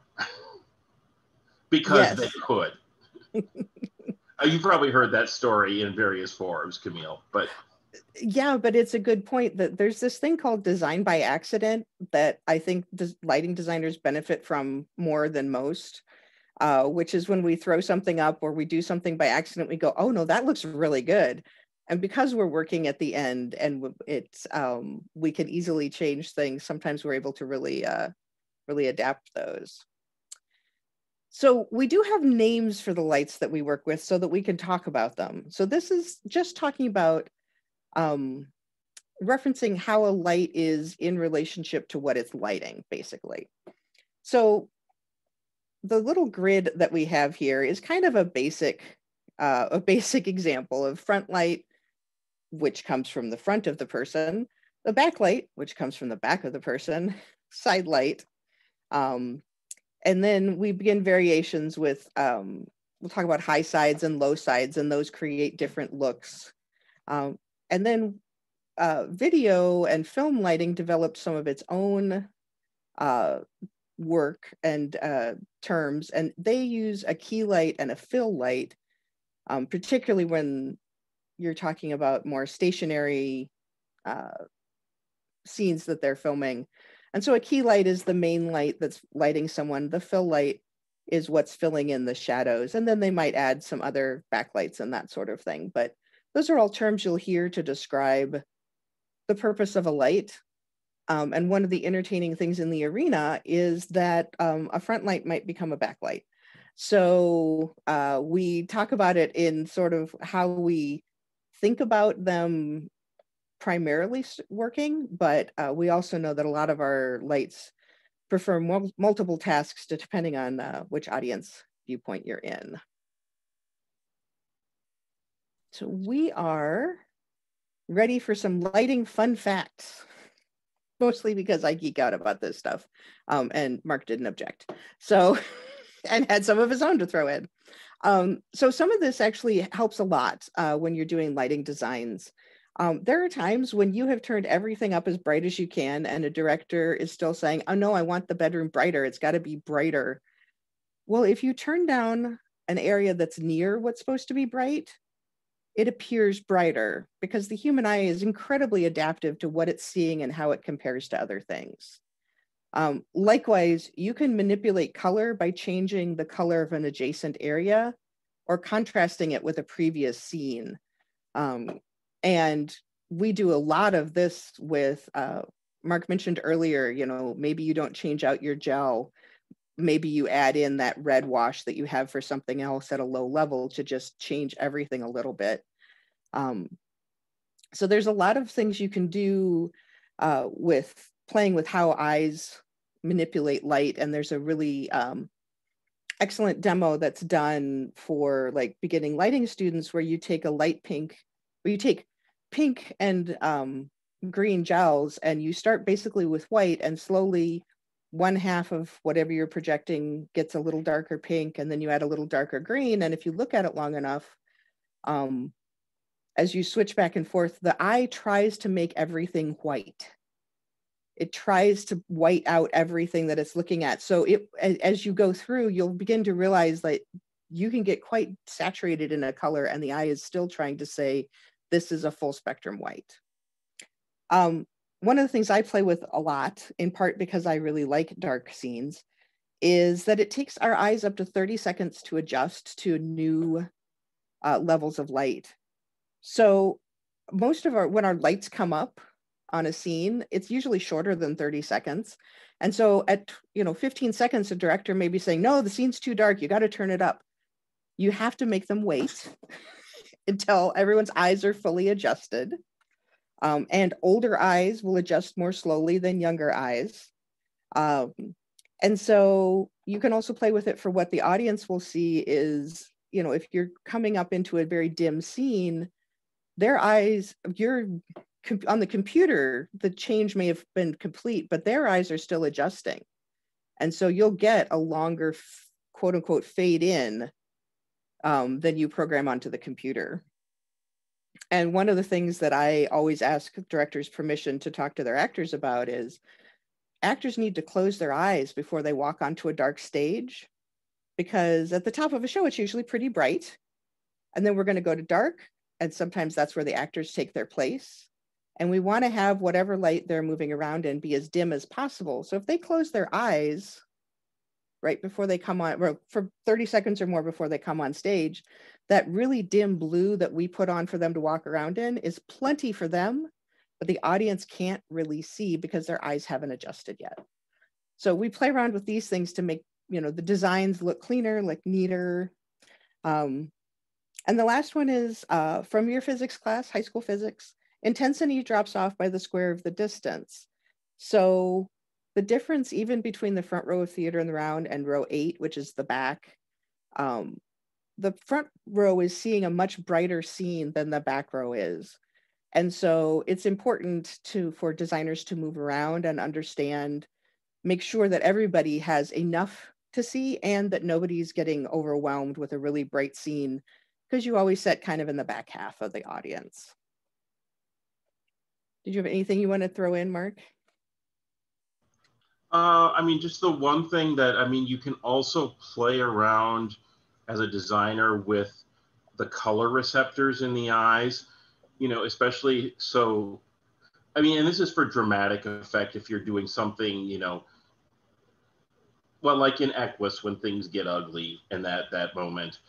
because they could. You probably heard that story in various forms, Camille, but yeah, but it's a good point that there's this thing called design by accident that I think lighting designers benefit from more than most, which is when we throw something up or we do something by accident, we go, oh no, that looks really good. And because we're working at the end and it's we can easily change things, sometimes we're able to really adapt those. So we do have names for the lights that we work with so that we can talk about them. So this is just talking about referencing how a light is in relationship to what it's lighting, basically. So the little grid that we have here is kind of a basic example of front light, which comes from the front of the person, the backlight, which comes from the back of the person, side light, and then we begin variations with, we'll talk about high sides and low sides, and those create different looks. And then video and film lighting developed some of its own work and terms, and they use a key light and a fill light, particularly when you're talking about more stationary scenes that they're filming. And so a key light is the main light that's lighting someone. The fill light is what's filling in the shadows. And then they might add some other backlights and that sort of thing. But those are all terms you'll hear to describe the purpose of a light. And one of the entertaining things in the arena is that a front light might become a backlight. So we talk about it in sort of how we think about them primarily working, but we also know that a lot of our lights perform multiple tasks depending on which audience viewpoint you're in. So we are ready for some lighting fun facts, mostly because I geek out about this stuff, and Mark didn't object. So, and had some of his own to throw in. So some of this actually helps a lot when you're doing lighting designs. There are times when you have turned everything up as bright as you can and a director is still saying, oh no, I want the bedroom brighter. It's got to be brighter. Well, if you turn down an area that's near what's supposed to be bright, it appears brighter because the human eye is incredibly adaptive to what it's seeing and how it compares to other things. Likewise, you can manipulate color by changing the color of an adjacent area or contrasting it with a previous scene. And we do a lot of this with, Mark mentioned earlier, you know, maybe you don't change out your gel. Maybe you add in that red wash that you have for something else at a low level to just change everything a little bit. So there's a lot of things you can do with playing with how eyes manipulate light. And there's a really excellent demo that's done for like beginning lighting students where you take a light pink, where you take pink and green gels and you start basically with white and slowly one half of whatever you're projecting gets a little darker pink and then you add a little darker green. And if you look at it long enough, as you switch back and forth, the eye tries to make everything white. It tries to white out everything that it's looking at. So as you go through, you'll begin to realize that you can get quite saturated in a color and the eye is still trying to say, this is a full spectrum white. One of the things I play with a lot, in part because I really like dark scenes, is that it takes our eyes up to 30 seconds to adjust to new levels of light. So most of when our lights come up on a scene, it's usually shorter than 30 seconds. And so at 15 seconds, the director may be saying, no, the scene's too dark, you got to turn it up. You have to make them wait until everyone's eyes are fully adjusted. And older eyes will adjust more slowly than younger eyes. And so you can also play with it for what the audience will see is, if you're coming up into a very dim scene, their eyes, on the computer, the change may have been complete, but their eyes are still adjusting. And so you'll get a longer quote unquote fade in than you program onto the computer. And one of the things that I always ask directors permission to talk to their actors about is actors need to close their eyes before they walk onto a dark stage, because at the top of a show, it's usually pretty bright. And then we're going to go to dark. And sometimes that's where the actors take their place. And we want to have whatever light they're moving around in be as dim as possible. So if they close their eyes right before they come on, or for 30 seconds or more before they come on stage, that really dim blue that we put on for them to walk around in is plenty for them, but the audience can't really see because their eyes haven't adjusted yet. So we play around with these things to make, you know, the designs look cleaner, look neater. And the last one is from your physics class, high school physics, intensity drops off by the square of the distance. So the difference even between the front row of theater in the round and row 8, which is the back, the front row is seeing a much brighter scene than the back row is. And so it's important for designers to move around and understand, make sure that everybody has enough to see and that nobody's getting overwhelmed with a really bright scene, because you always set kind of in the back half of the audience. Did you have anything you want to throw in, Mark? I mean, just the one thing that, I mean, you can also play around as a designer with the color receptors in the eyes, you know, especially so, I mean, and this is for dramatic effect if you're doing something, you know, well, like in Equus when things get ugly in that moment.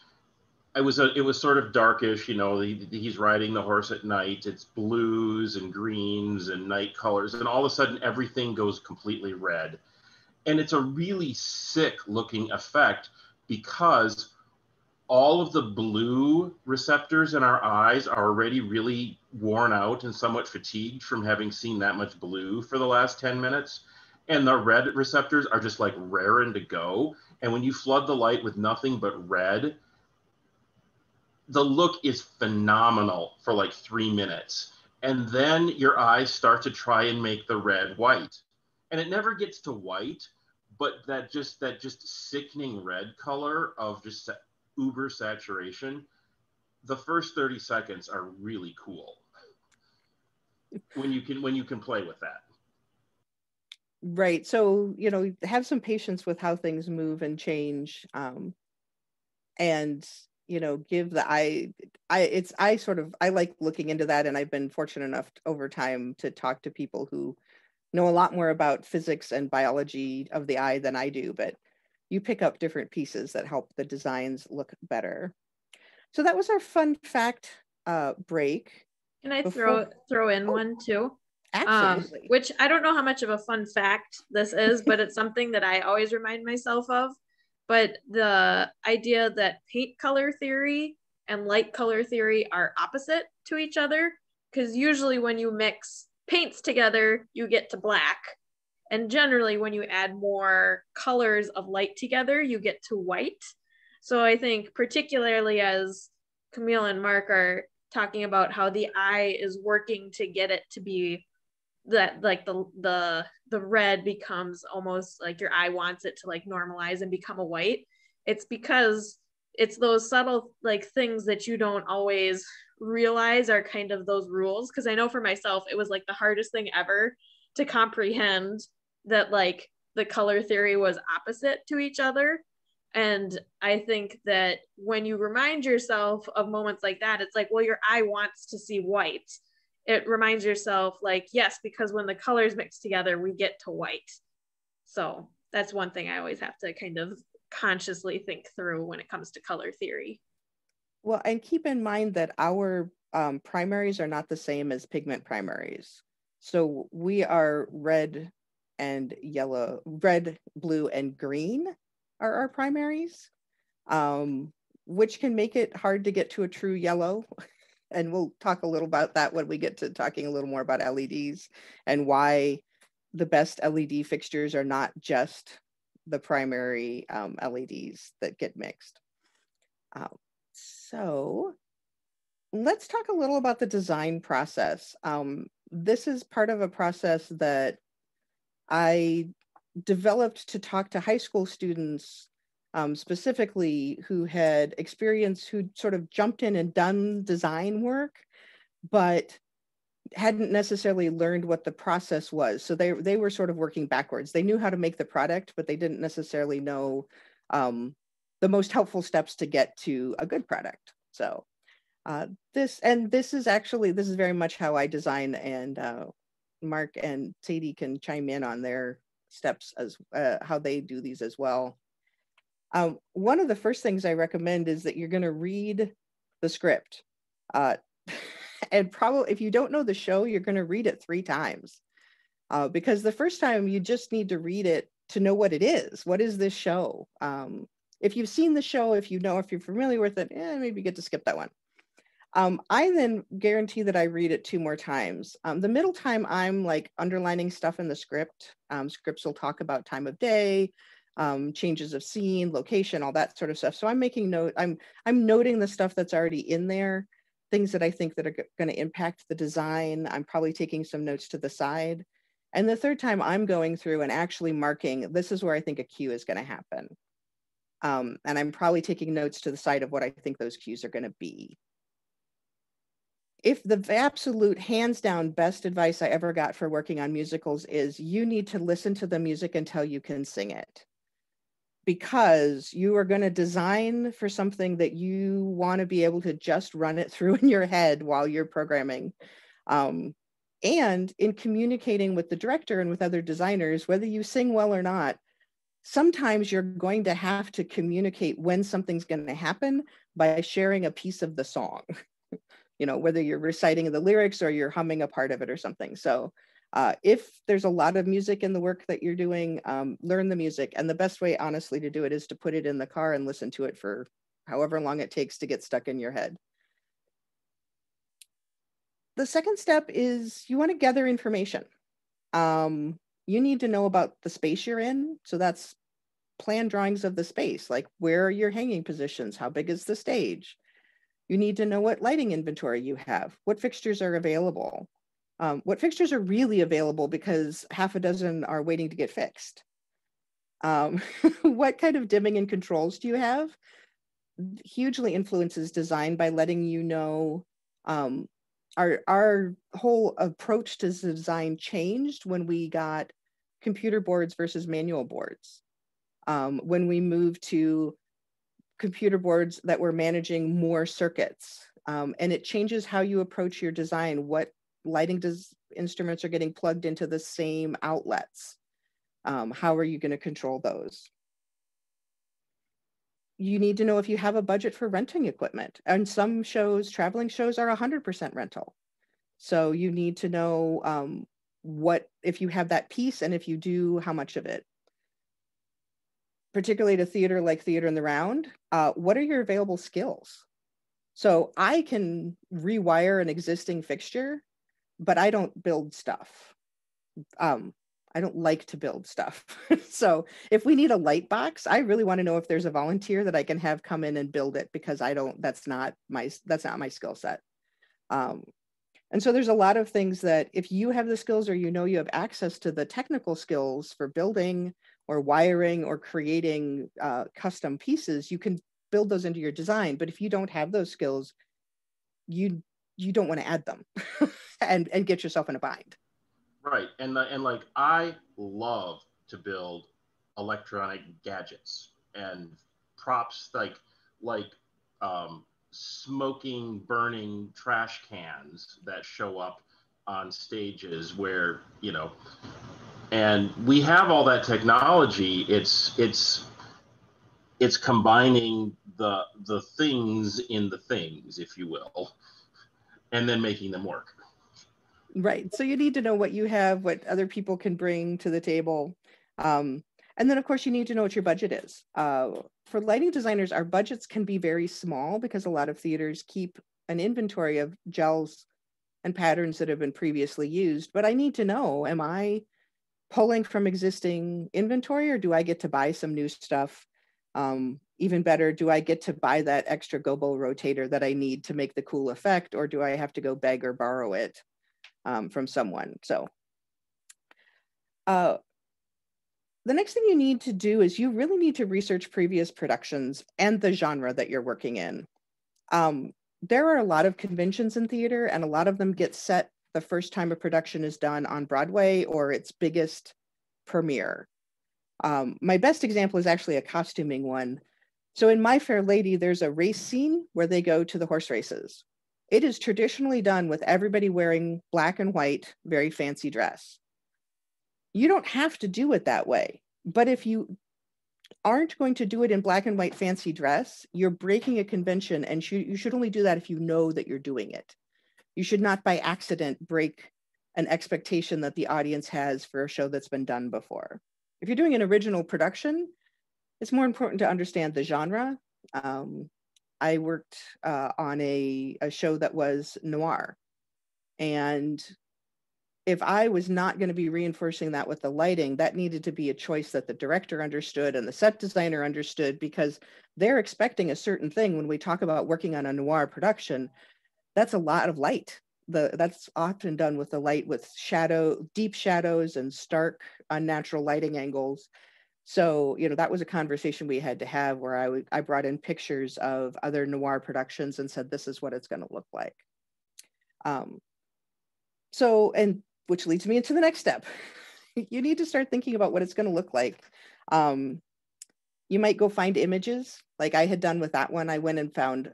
It was sort of darkish, you know, he's riding the horse at night. It's blues and greens and night colors. And all of a sudden, everything goes completely red. And it's a really sick looking effect because all of the blue receptors in our eyes are already really worn out and somewhat fatigued from having seen that much blue for the last 10 minutes. And the red receptors are just like raring to go. And when you flood the light with nothing but red, the look is phenomenal for like 3 minutes. And then your eyes start to try and make the red white. And it never gets to white, but that just sickening red color of just uber saturation, the first 30 seconds are really cool when you can play with that. Right. So, you know, have some patience with how things move and change. And you know, give the I like looking into that, and I've been fortunate enough over time to talk to people who know a lot more about physics and biology of the eye than I do, but you pick up different pieces that help the designs look better. So that was our fun fact break. Can I throw in one too? Absolutely. Which I don't know how much of a fun fact this is, but it's something that I always remind myself of. But the idea that paint color theory and light color theory are opposite to each other, because usually when you mix paints together, you get to black. And generally when you add more colors of light together, you get to white. So I think particularly as Camille and Mark are talking about how the eye is working to get it to be that, like the red becomes almost like your eye wants it to like normalize and become a white. It's because it's those subtle like things that you don't always realize are kind of those rules. Because I know for myself, it was like the hardest thing ever to comprehend that like the color theory was opposite to each other. And I think that when you remind yourself of moments like that, it's like, well, your eye wants to see white. It reminds yourself like, yes, because when the colors mix together, we get to white. So that's one thing I always have to kind of consciously think through when it comes to color theory. Well, and keep in mind that our primaries are not the same as pigment primaries. So we are red and yellow, red, blue, and green are our primaries, which can make it hard to get to a true yellow. And we'll talk a little about that when we get to talking a little more about LEDs and why the best LED fixtures are not just the primary LEDs that get mixed. So let's talk a little about the design process. This is part of a process that I developed to talk to high school students specifically who had experience, who sort of jumped in and done design work, but hadn't necessarily learned what the process was. So they were sort of working backwards. They knew how to make the product, but they didn't necessarily know the most helpful steps to get to a good product. So this is very much how I design, and Mark and Sadie can chime in on their steps as how they do these as well. One of the first things I recommend is that you're going to read the script. And probably if you don't know the show, you're going to read it 3 times. Because the first time you just need to read it to know what it is. What is this show? If you've seen the show, if you're familiar with it, maybe you get to skip that one. I then guarantee that I read it 2 more times. The middle time, I'm like underlining stuff in the script. Scripts will talk about time of day, changes of scene, location, all that sort of stuff. So I'm making note. I'm noting the stuff that's already in there, things that I think that are going to impact the design. I'm probably taking some notes to the side. And the third time, I'm going through and actually marking, this is where I think a cue is going to happen. And I'm probably taking notes to the side of what I think those cues are going to be. If the absolute hands down best advice I ever got for working on musicals is you need to listen to the music until you can sing it, because you are going to design for something that you want to be able to just run it through in your head while you're programming. And in communicating with the director and with other designers, whether you sing well or not, sometimes you're going to have to communicate when something's going to happen by sharing a piece of the song. Whether you're reciting the lyrics or you're humming a part of it or something. So if there's a lot of music in the work that you're doing, learn the music. And the best way, honestly, to do it is to put it in the car and listen to it for however long it takes to get stuck in your head. The second step is you want to gather information. You need to know about the space you're in. So that's plan drawings of the space, like where are your hanging positions? How big is the stage? You need to know what lighting inventory you have, what fixtures are available, what fixtures are really available because half a dozen are waiting to get fixed. What kind of dimming and controls do you have? Hugely influences design by letting you know our whole approach to design changed when we got computer boards versus manual boards. When we moved to computer boards that were managing more circuits. And it changes how you approach your design. What lighting instruments are getting plugged into the same outlets? How are you going to control those? You need to know if you have a budget for renting equipment. And some shows, traveling shows, are 100% rental. So you need to know if you have that piece, and if you do, how much of it. Particularly to theater like Theater in the Round, what are your available skills? So I can rewire an existing fixture, but I don't build stuff. I don't like to build stuff. So if we need a light box, I really want to know if there's a volunteer that I can have come in and build it, because that's not my skill set. And so there's a lot of things that if you have the skills, or you have access to the technical skills for building or wiring or creating custom pieces, you can build those into your design. But if you don't have those skills, you don't want to add them and get yourself in a bind. Right. And like, I love to build electronic gadgets and props, like smoking, burning trash cans that show up on stages where, and we have all that technology. It's combining the things in the things, if you will, and then making them work. Right. So you need to know what you have, what other people can bring to the table. And then, of course, you need to know what your budget is. For lighting designers, our budgets can be very small because a lot of theaters keep an inventory of gels and patterns that have been previously used. But I need to know, am I pulling from existing inventory, or do I get to buy some new stuff? Even better, do I get to buy that extra gobo rotator that I need to make the cool effect, or do I have to go beg or borrow it from someone? So the next thing you need to do is you really need to research previous productions and the genre that you're working in. There are a lot of conventions in theater, and a lot of them get set the first time a production is done on Broadway or its biggest premiere. My best example is actually a costuming one. So in My Fair Lady, there's a race scene where they go to the horse races. It is traditionally done with everybody wearing black and white, very fancy dress. You don't have to do it that way, but if you aren't going to do it in black and white fancy dress, you're breaking a convention, and you should only do that if you know that you're doing it. You should not by accident break an expectation that the audience has for a show that's been done before. If you're doing an original production, it's more important to understand the genre. I worked on a show that was noir, and if I was not going to be reinforcing that with the lighting, that needed to be a choice that the director understood and the set designer understood, because they're expecting a certain thing. When we talk about working on a noir production, that's a lot of light. That's often done with the light with deep shadows and stark, unnatural lighting angles. So, that was a conversation we had to have, where I brought in pictures of other noir productions and said, this is what it's going to look like. Which leads me into the next step. You need to start thinking about what it's going to look like. You might go find images like I had done with that one. I went and found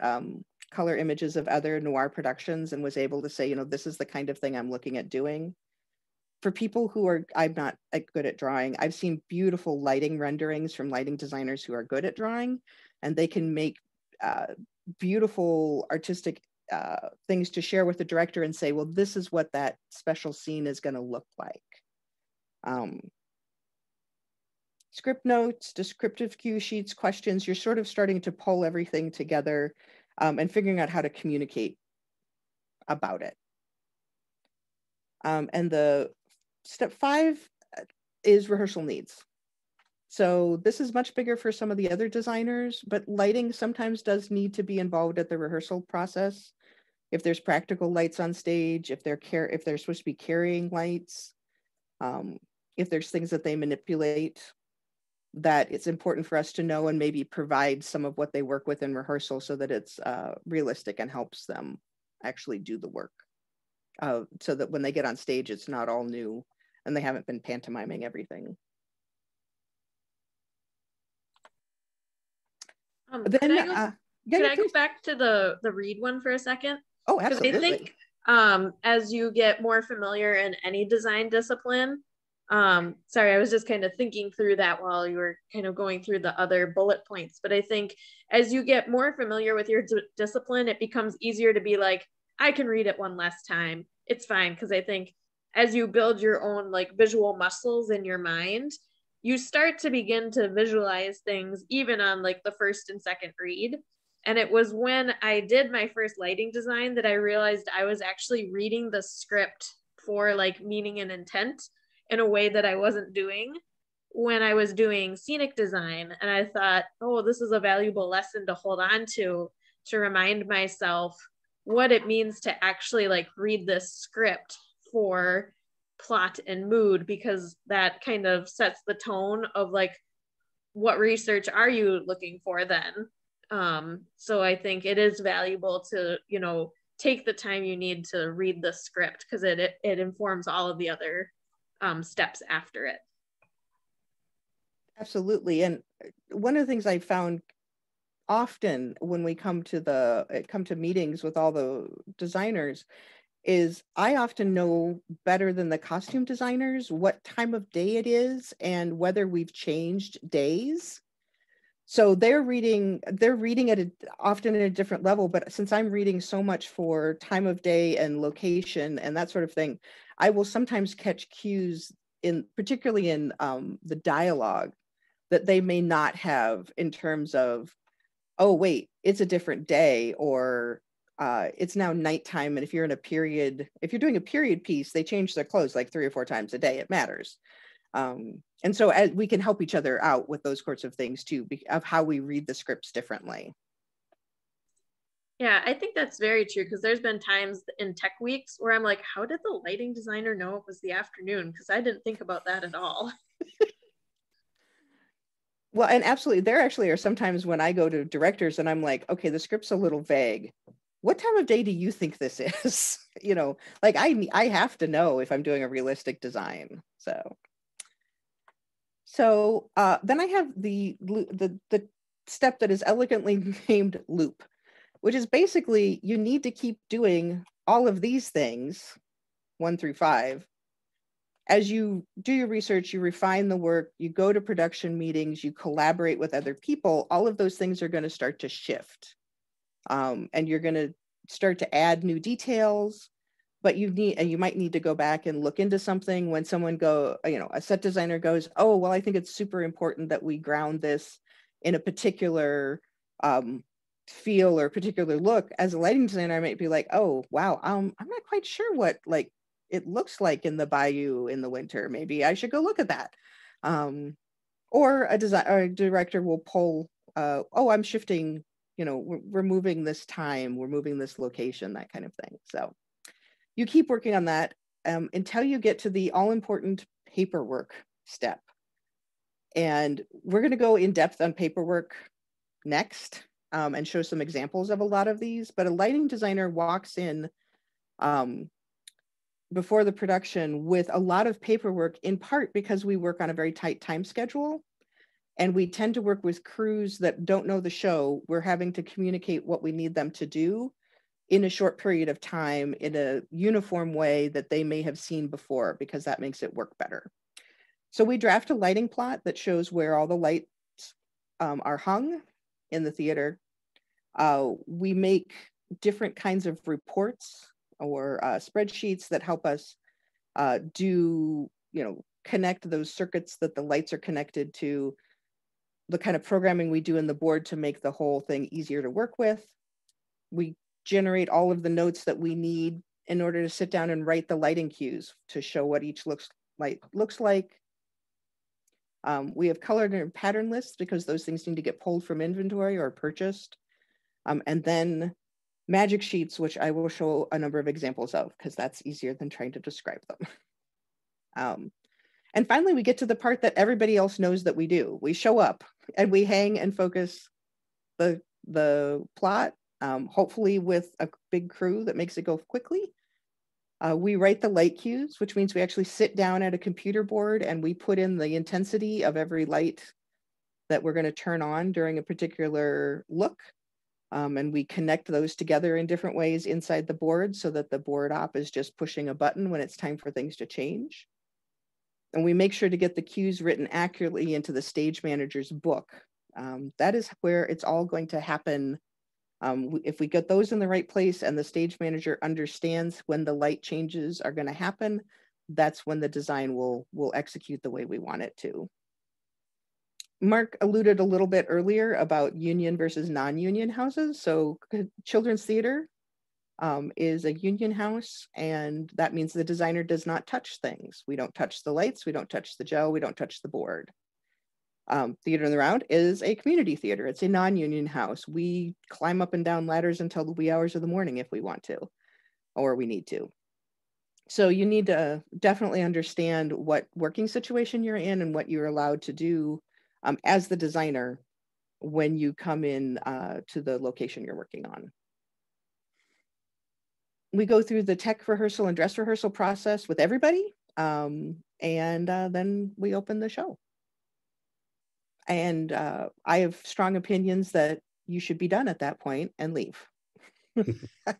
color images of other noir productions and was able to say, this is the kind of thing I'm looking at doing. For people I'm not good at drawing, I've seen beautiful lighting renderings from lighting designers who are good at drawing, and they can make beautiful artistic things to share with the director and say, well, this is what that special scene is going to look like. Script notes, descriptive cue sheets, questions, you're sort of starting to pull everything together and figuring out how to communicate about it. And the step 5 is rehearsal needs. So this is much bigger for some of the other designers, but lighting sometimes does need to be involved at the rehearsal process. If there's practical lights on stage, if they're supposed to be carrying lights, if there's things that they manipulate, that it's important for us to know and maybe provide some of what they work with in rehearsal so that it's realistic and helps them actually do the work. So that when they get on stage, it's not all new and they haven't been pantomiming everything. Can I go back to the read one for a second? Oh, absolutely. I think as you get more familiar in any design discipline, sorry, I was just kind of thinking through that while you were kind of going through the other bullet points. But I think as you get more familiar with your discipline, it becomes easier to be like, I can read it one last time. It's fine. Because I think as you build your own like visual muscles in your mind, you start to begin to visualize things even on like the first and second read. And it was when I did my first lighting design that I realized I was actually reading the script for like meaning and intent in a way that I wasn't doing when I was doing scenic design. And I thought, oh, this is a valuable lesson to hold on to remind myself what it means to actually like read this script for plot and mood, because that kind of sets the tone of like, what research are you looking for then? So I think it is valuable to, take the time you need to read the script, because it informs all of the other steps after it. Absolutely. And one of the things I found often when we come to meetings with all the designers is I often know better than the costume designers what time of day it is and whether we've changed days. So they're reading it often at a different level, but since I'm reading so much for time of day and location and that sort of thing, I will sometimes catch cues particularly in the dialogue that they may not have in terms of, oh, wait, it's a different day, or it's now nighttime. And if you're doing a period piece, they change their clothes like 3 or 4 times a day, it matters. And so as we can help each other out with those sorts of things too, of how we read the scripts differently. Yeah, I think that's very true, because there's been times in tech weeks where I'm like, how did the lighting designer know it was the afternoon? Because I didn't think about that at all. Well, and absolutely, there actually are sometimes when I go to directors and I'm like, okay, the script's a little vague. What time of day do you think this is? You know, like I have to know if I'm doing a realistic design. So then I have the step that is elegantly named loop, which is basically you need to keep doing all of these things, 1 through 5. As you do your research, you refine the work, you go to production meetings, you collaborate with other people, all of those things are going to start to shift. And you're going to start to add new details, but you might need to go back and look into something when someone a set designer goes, oh, well, I think it's super important that we ground this in a particular feel or particular look. As a lighting designer, I might be like, oh, wow, I'm not quite sure what it looks like in the bayou in the winter. Maybe I should go look at that. Or a director will pull, oh, I'm shifting, we're moving this time, we're moving this location, that kind of thing. So you keep working on that until you get to the all-important paperwork step. And we're going to go in depth on paperwork next and show some examples of a lot of these. But a lighting designer walks in before the production with a lot of paperwork, in part because we work on a very tight time schedule. And we tend to work with crews that don't know the show. We're having to communicate what we need them to do in a short period of time in a uniform way that they may have seen before, because that makes it work better. So we draft a lighting plot that shows where all the lights are hung in the theater. We make different kinds of reports or spreadsheets that help us connect those circuits that the lights are connected to, the kind of programming we do in the board to make the whole thing easier to work with. We generate all of the notes that we need in order to sit down and write the lighting cues to show what each looks like. We have colored and pattern lists because those things need to get pulled from inventory or purchased. And then magic sheets, which I will show a number of examples of because that's easier than trying to describe them. And finally, we get to the part that everybody else knows that we do. We show up and we hang and focus the plot, hopefully with a big crew that makes it go quickly. We write the light cues, which means we actually sit down at a computer board and we put in the intensity of every light that we're going to turn on during a particular look. And we connect those together in different ways inside the board so that the board op is just pushing a button when it's time for things to change. And we make sure to get the cues written accurately into the stage manager's book. That is where it's all going to happen. If we get those in the right place and the stage manager understands when the light changes are going to happen, that's when the design will execute the way we want it to. Mark alluded a little bit earlier about union versus non-union houses. So Children's Theater is a union house, and that means the designer does not touch things. We don't touch the lights, we don't touch the gel, we don't touch the board. Theater in the Round is a community theater. It's a non-union house. We climb up and down ladders until the wee hours of the morning if we want to, or we need to. So you need to definitely understand what working situation you're in and what you're allowed to do as the designer when you come in to the location you're working on. We go through the tech rehearsal and dress rehearsal process with everybody, and then we open the show. And I have strong opinions that you should be done at that point and leave.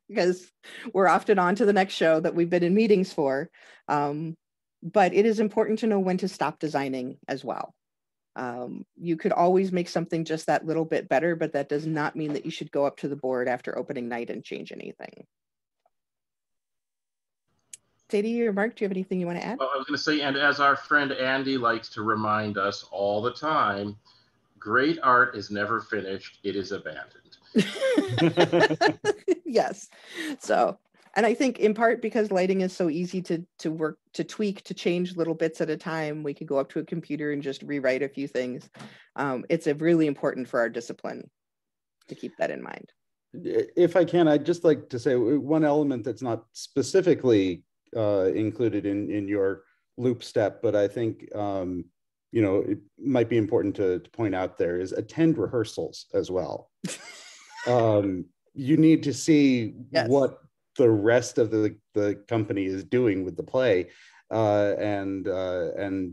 Because we're often on to the next show that we've been in meetings for. But it is important to know when to stop designing as well. You could always make something just that little bit better, but that does not mean that you should go up to the board after opening night and change anything. Sadie or Mark, do you have anything you want to add? Well, I was going to say, and as our friend Andy likes to remind us all the time, great art is never finished, it is abandoned. Yes. So And I think in part because lighting is so easy to work, to tweak, to change little bits at a time, we can go up to a computer and just rewrite a few things. It's really important for our discipline to keep that in mind. If I can, I'd just like to say one element that's not specifically included in your loop step, but I think it might be important to point out there is attend rehearsals as well. You need to see yes. what the rest of the company is doing with the play, and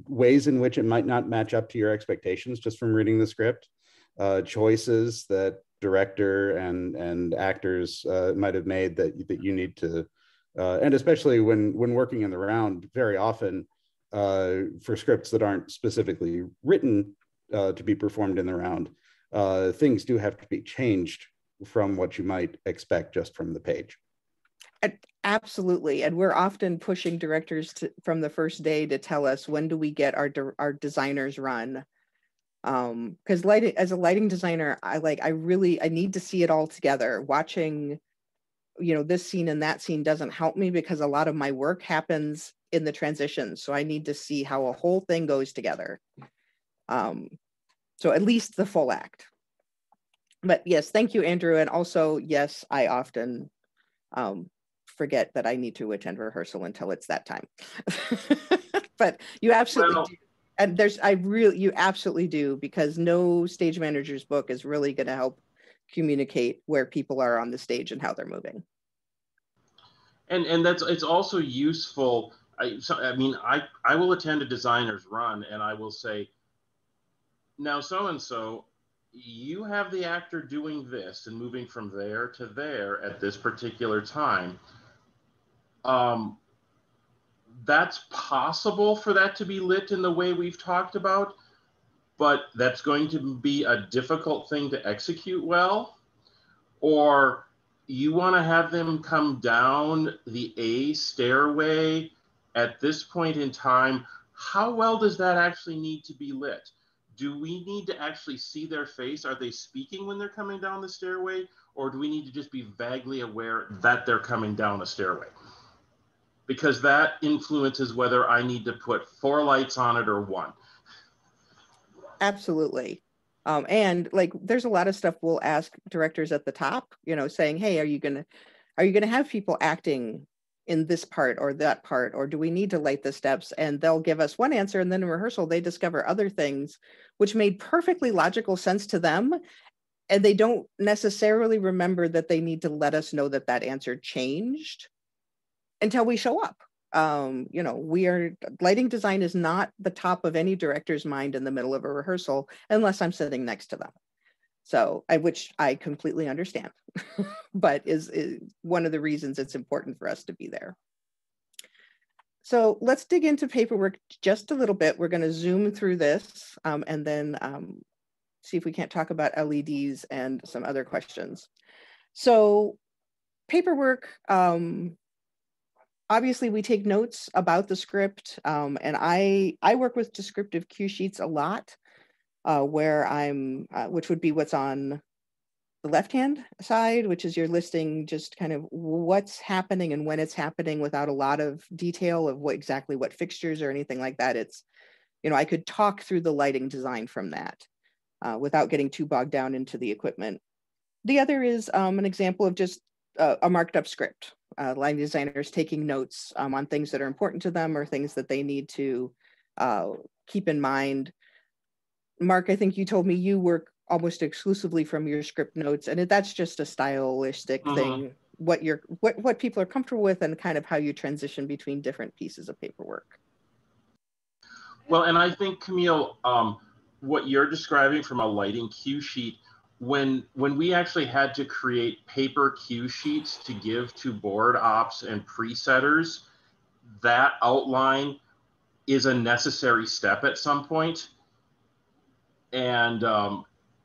ways in which it might not match up to your expectations just from reading the script, choices that director and actors might have made that you need to, and especially when working in the round, very often for scripts that aren't specifically written to be performed in the round, things do have to be changed from what you might expect just from the page. Absolutely. And we're often pushing directors from the first day to tell us, when do we get our designers run? Because lighting, as a lighting designer, I need to see it all together. Watching, this scene and that scene doesn't help me because a lot of my work happens in the transition. So I need to see how a whole thing goes together. So at least the full act. But yes, thank you, Andrew. And also, yes, I often forget that I need to attend rehearsal until it's that time. But you absolutely do. And you absolutely do, because no stage manager's book is really going to help communicate where people are on the stage and how they're moving. And it's also useful. I will attend a designer's run and I will say, now so-and-so, you have the actor doing this and moving from there to there at this particular time. That's possible for that to be lit in the way we've talked about, but that's going to be a difficult thing to execute well. Or you want to have them come down the A stairway at this point in time. How well does that actually need to be lit? Do we need to actually see their face? Are they speaking when they're coming down the stairway? Or do we need to just be vaguely aware that they're coming down a stairway? Because that influences whether I need to put 4 lights on it or 1. Absolutely. And there's a lot of stuff we'll ask directors at the top, saying, hey, are you gonna have people acting in this part or that part, or do we need to light the steps? And they'll give us one answer, and then in rehearsal they discover other things which made perfectly logical sense to them, and they don't necessarily remember that they need to let us know that answer changed until we show up. Lighting design is not the top of any director's mind in the middle of a rehearsal unless I'm sitting next to them. So, which I completely understand, but is one of the reasons it's important for us to be there. So let's dig into paperwork just a little bit. We're going to zoom through this and then see if we can't talk about LEDs and some other questions. So paperwork, obviously we take notes about the script, and I work with descriptive cue sheets a lot, where which would be what's on the left-hand side, which is you're listing just kind of what's happening and when it's happening without a lot of detail of exactly what fixtures or anything like that. It's, I could talk through the lighting design from that without getting too bogged down into the equipment. The other is an example of just a marked up script. Lighting designers taking notes on things that are important to them or things that they need to keep in mind. Mark, I think you told me you work almost exclusively from your script notes, and that's just a stylistic thing, what people are comfortable with and kind of how you transition between different pieces of paperwork. Well, and I think, Camille, what you're describing from a lighting cue sheet, when we actually had to create paper cue sheets to give to board ops and presetters, that outline is a necessary step at some point. And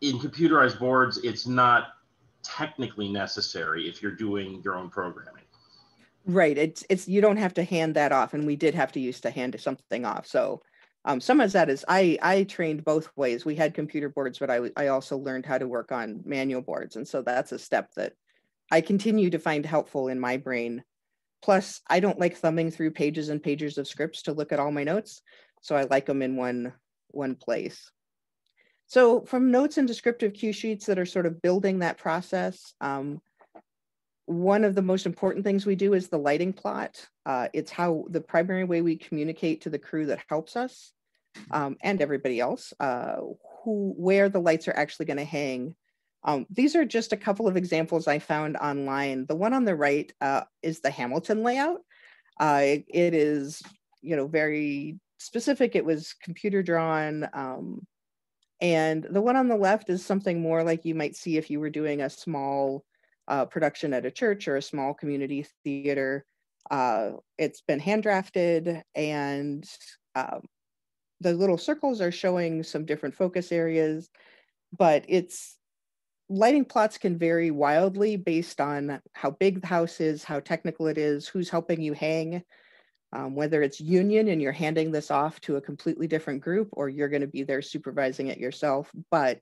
in computerized boards, it's not technically necessary if you're doing your own programming. Right. It's you don't have to hand that off, and we did have to use to hand something off. So some of that is I trained both ways. We had computer boards, but I also learned how to work on manual boards, and so that's a step that I continue to find helpful in my brain Plus, I don't like thumbing through pages and pages of scripts to look at all my notes. So I like them in one place. So from notes and descriptive cue sheets that are sort of building that process, one of the most important things we do is the lighting plot. It's how the primary way we communicate to the crew that helps us and everybody else where the lights are actually going to hang. These are just a couple of examples I found online. The one on the right is the Hamilton layout. It is, very specific. It was computer drawn. And the one on the left is something more like you might see if you were doing a small production at a church or a small community theater. It's been hand drafted, and the little circles are showing some different focus areas, but lighting plots can vary wildly based on how big the house is, how technical it is, who's helping you hang, whether it's union and you're handing this off to a completely different group, or you're going to be there supervising it yourself. But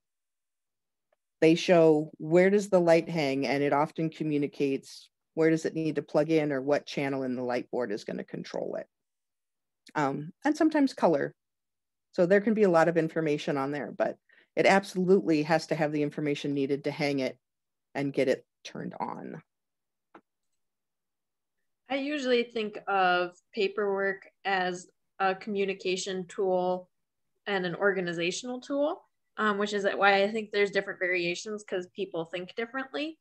they show where does the light hang, and it often communicates where does it need to plug in or what channel in the light board is going to control it. And sometimes color. So there can be a lot of information on there, but it absolutely has to have the information needed to hang it and get it turned on. I usually think of paperwork as a communication tool and an organizational tool, which is why I think there's different variations, because people think differently.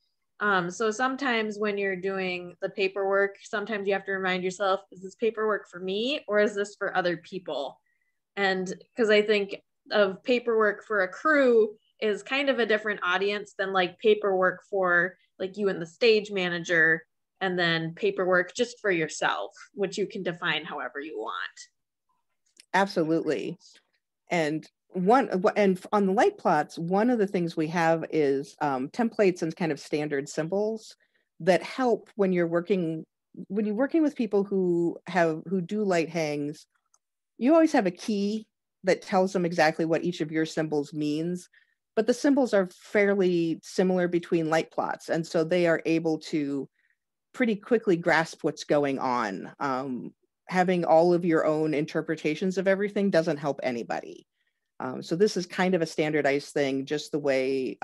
So sometimes when you're doing the paperwork, sometimes you have to remind yourself, is this paperwork for me or is this for other people? And because I think of paperwork for a crew is kind of a different audience than like paperwork for like you and the stage manager, and then paperwork just for yourself, which you can define however you want. Absolutely. And on the light plots, one of the things we have is templates and kind of standard symbols that help when you're working with people who do light hangs. You always have a key that tells them exactly what each of your symbols means, but the symbols are fairly similar between light plots, and so they are able to pretty quickly grasp what's going on. Having all of your own interpretations of everything doesn't help anybody. So this is kind of a standardized thing, just the way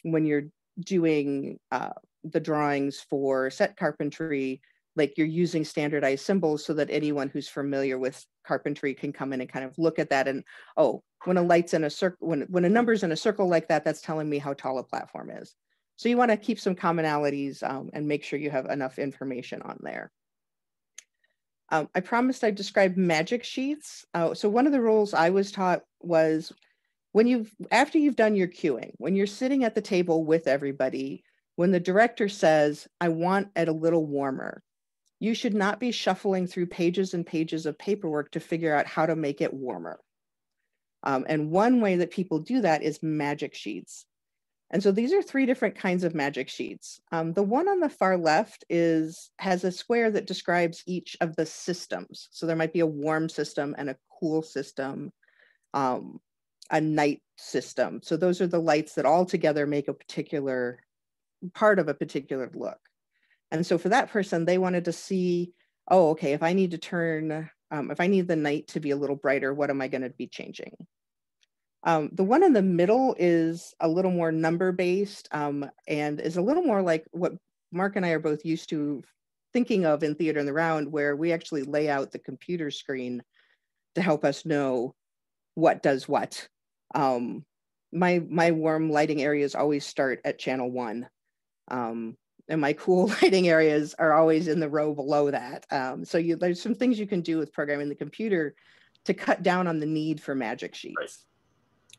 when you're doing the drawings for set carpentry, like you're using standardized symbols so that anyone who's familiar with carpentry can come in and kind of look at that and, oh, when a light's in a circle, when a number's in a circle like that, that's telling me how tall a platform is. So you want to keep some commonalities and make sure you have enough information on there. I promised I'd describe magic sheets. So one of the rules I was taught was after you've done your cueing, when you're sitting at the table with everybody, when the director says, I want it a little warmer, you should not be shuffling through pages and pages of paperwork to figure out how to make it warmer. And one way that people do that is magic sheets. And so these are 3 different kinds of magic sheets. The one on the far left has a square that describes each of the systems. So there might be a warm system and a cool system, a night system. So those are the lights that all together make a particular part of a particular look. And so for that person, they wanted to see, oh, okay, if I need the night to be a little brighter, what am I going to be changing? The one in the middle is a little more number-based and is a little more like what Mark and I are both used to thinking of in Theater in the Round, where we actually lay out the computer screen to help us know what does what. My warm lighting areas always start at channel 1. And my cool lighting areas are always in the row below that. So there's some things you can do with programming the computer to cut down on the need for magic sheets. Right.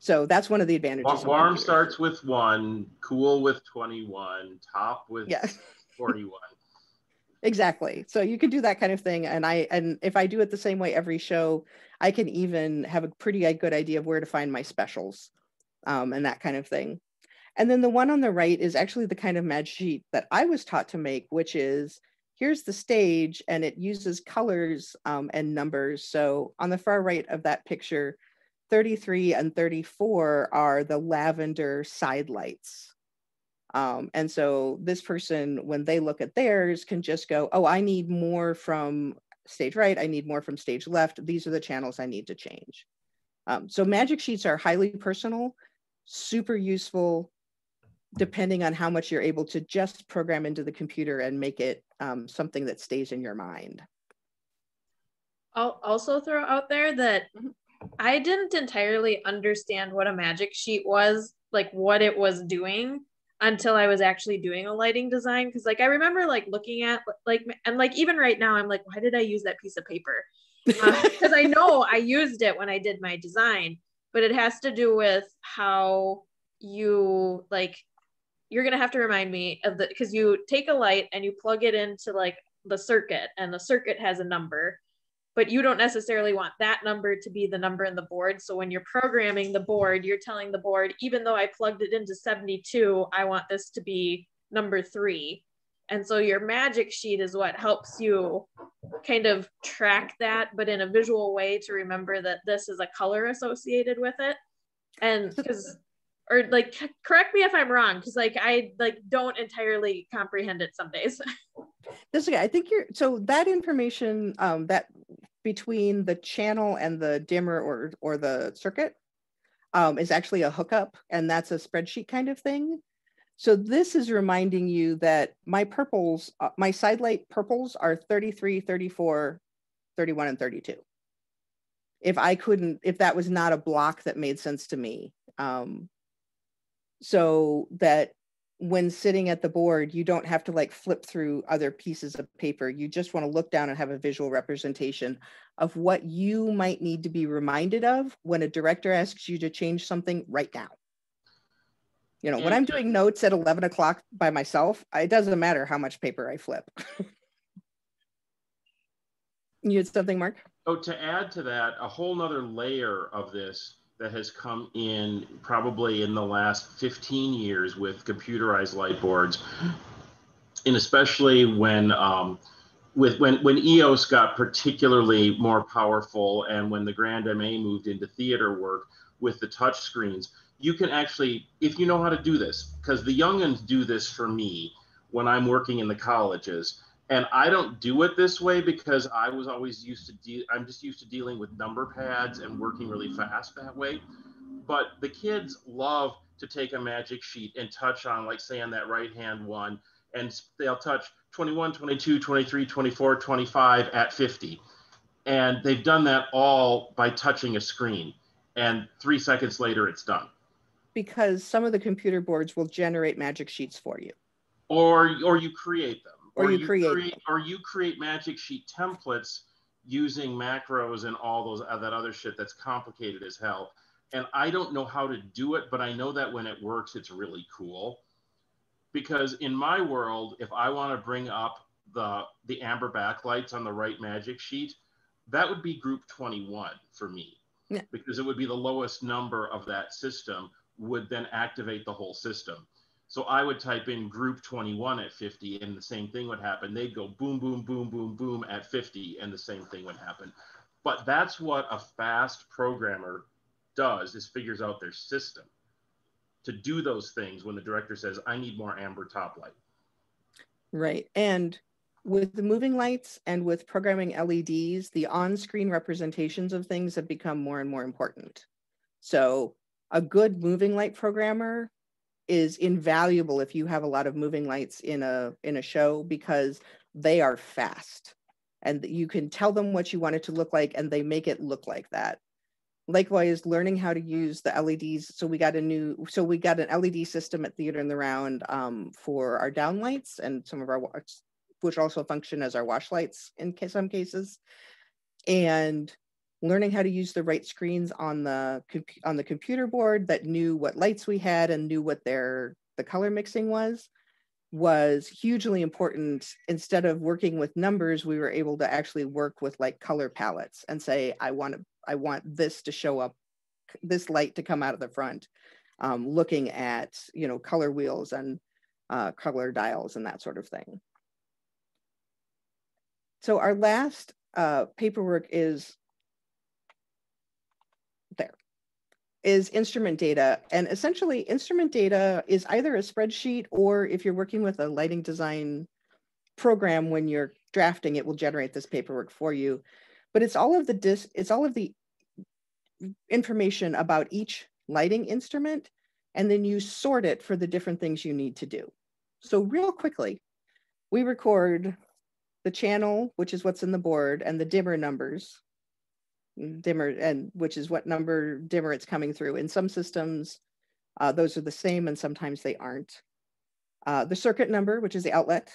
So that's one of the advantages. Warm starts with 1, cool with 21, top with 41. Exactly. So you can do that kind of thing. And if I do it the same way every show, I can even have a pretty good idea of where to find my specials and that kind of thing. And then the one on the right is actually the kind of magic sheet that I was taught to make, which is, here's the stage, and it uses colors and numbers. So on the far right of that picture, 33 and 34 are the lavender side lights. And so this person, when they look at theirs, can just go, oh, I need more from stage right, I need more from stage left. These are the channels I need to change. So magic sheets are highly personal, super useful, depending on how much you're able to just program into the computer and make it something that stays in your mind. I'll also throw out there that I didn't entirely understand what a magic sheet was, like what it was doing, until I was actually doing a lighting design. Because like I remember like looking at like, and like even right now I'm like, why did I use that piece of paper? Because I know I used it when I did my design, but it has to do with how you like, you're gonna have to remind me of the, because you take a light and you plug it into like the circuit, and the circuit has a number, but you don't necessarily want that number to be the number in the board. So when you're programming the board, you're telling the board, even though I plugged it into 72, I want this to be number 3. And so your magic sheet is what helps you kind of track that, but in a visual way, to remember that this is a color associated with it. And because, or like, correct me if I'm wrong, because like I like don't entirely comprehend it some days. This okay. I think so that information that between the channel and the dimmer or the circuit is actually a hookup, and that's a spreadsheet kind of thing. So this is reminding you that my purples, my side light purples are 33, 34, 31, and 32. If that was not a block that made sense to me. So that when sitting at the board, you don't have to like flip through other pieces of paper. You just want to look down and have a visual representation of what you might need to be reminded of when a director asks you to change something right now. You know, when I'm doing notes at 11 o'clock by myself, it doesn't matter how much paper I flip. You had something, Mark? Oh, to add to that, a whole nother layer of this that has come in probably in the last 15 years with computerized light boards, and especially when when EOS got particularly more powerful, and when the Grand MA moved into theater work with the touch screens, you can actually, if you know how to do this, because the youngins do this for me when I'm working in the colleges. And I don't do it this way because I was always used to I'm just used to dealing with number pads and working really fast that way. But the kids love to take a magic sheet and touch on, like say on that right hand one, and they'll touch 21, 22, 23, 24, 25 at 50. And they've done that all by touching a screen. And 3 seconds later, it's done. Because some of the computer boards will generate magic sheets for you. Or you create them. Or you create magic sheet templates using macros and all those that other shit that's complicated as hell. And I don't know how to do it, but I know that when it works, it's really cool. Because in my world, if I want to bring up the amber backlights on the right magic sheet, that would be group 21 for me. Yeah. Because it would be the lowest number of that system would then activate the whole system. So I would type in group 21 at 50 and the same thing would happen. They'd go boom, boom, boom, boom, boom at 50 and the same thing would happen. But that's what a fast programmer does, is figures out their system to do those things when the director says, I need more amber top light. Right. And with the moving lights and with programming LEDs, the on-screen representations of things have become more and more important. So a good moving light programmer is invaluable if you have a lot of moving lights in a show, because they are fast and you can tell them what you want it to look like and they make it look like that. Likewise, learning how to use the LEDs. So we got an LED system at Theater in the Round for our downlights and some of our, which also function as our wash lights in some cases. And learning how to use the right screens on the computer board that knew what lights we had and knew what the color mixing was hugely important. Instead of working with numbers, we were able to actually work with like color palettes and say, I want this to show up, this light to come out of the front, looking at, color wheels and color dials and that sort of thing. So our last paperwork is there. is instrument data. And essentially instrument data is either a spreadsheet, or if you're working with a lighting design program, when you're drafting, it will generate this paperwork for you. But it's all of the information about each lighting instrument, and then you sort it for the different things you need to do. So real quickly, we record the channel, which is what's in the board, and the dimmer numbers, and which is what number dimmer it's coming through. In some systems, those are the same, and sometimes they aren't. The circuit number, which is the outlet.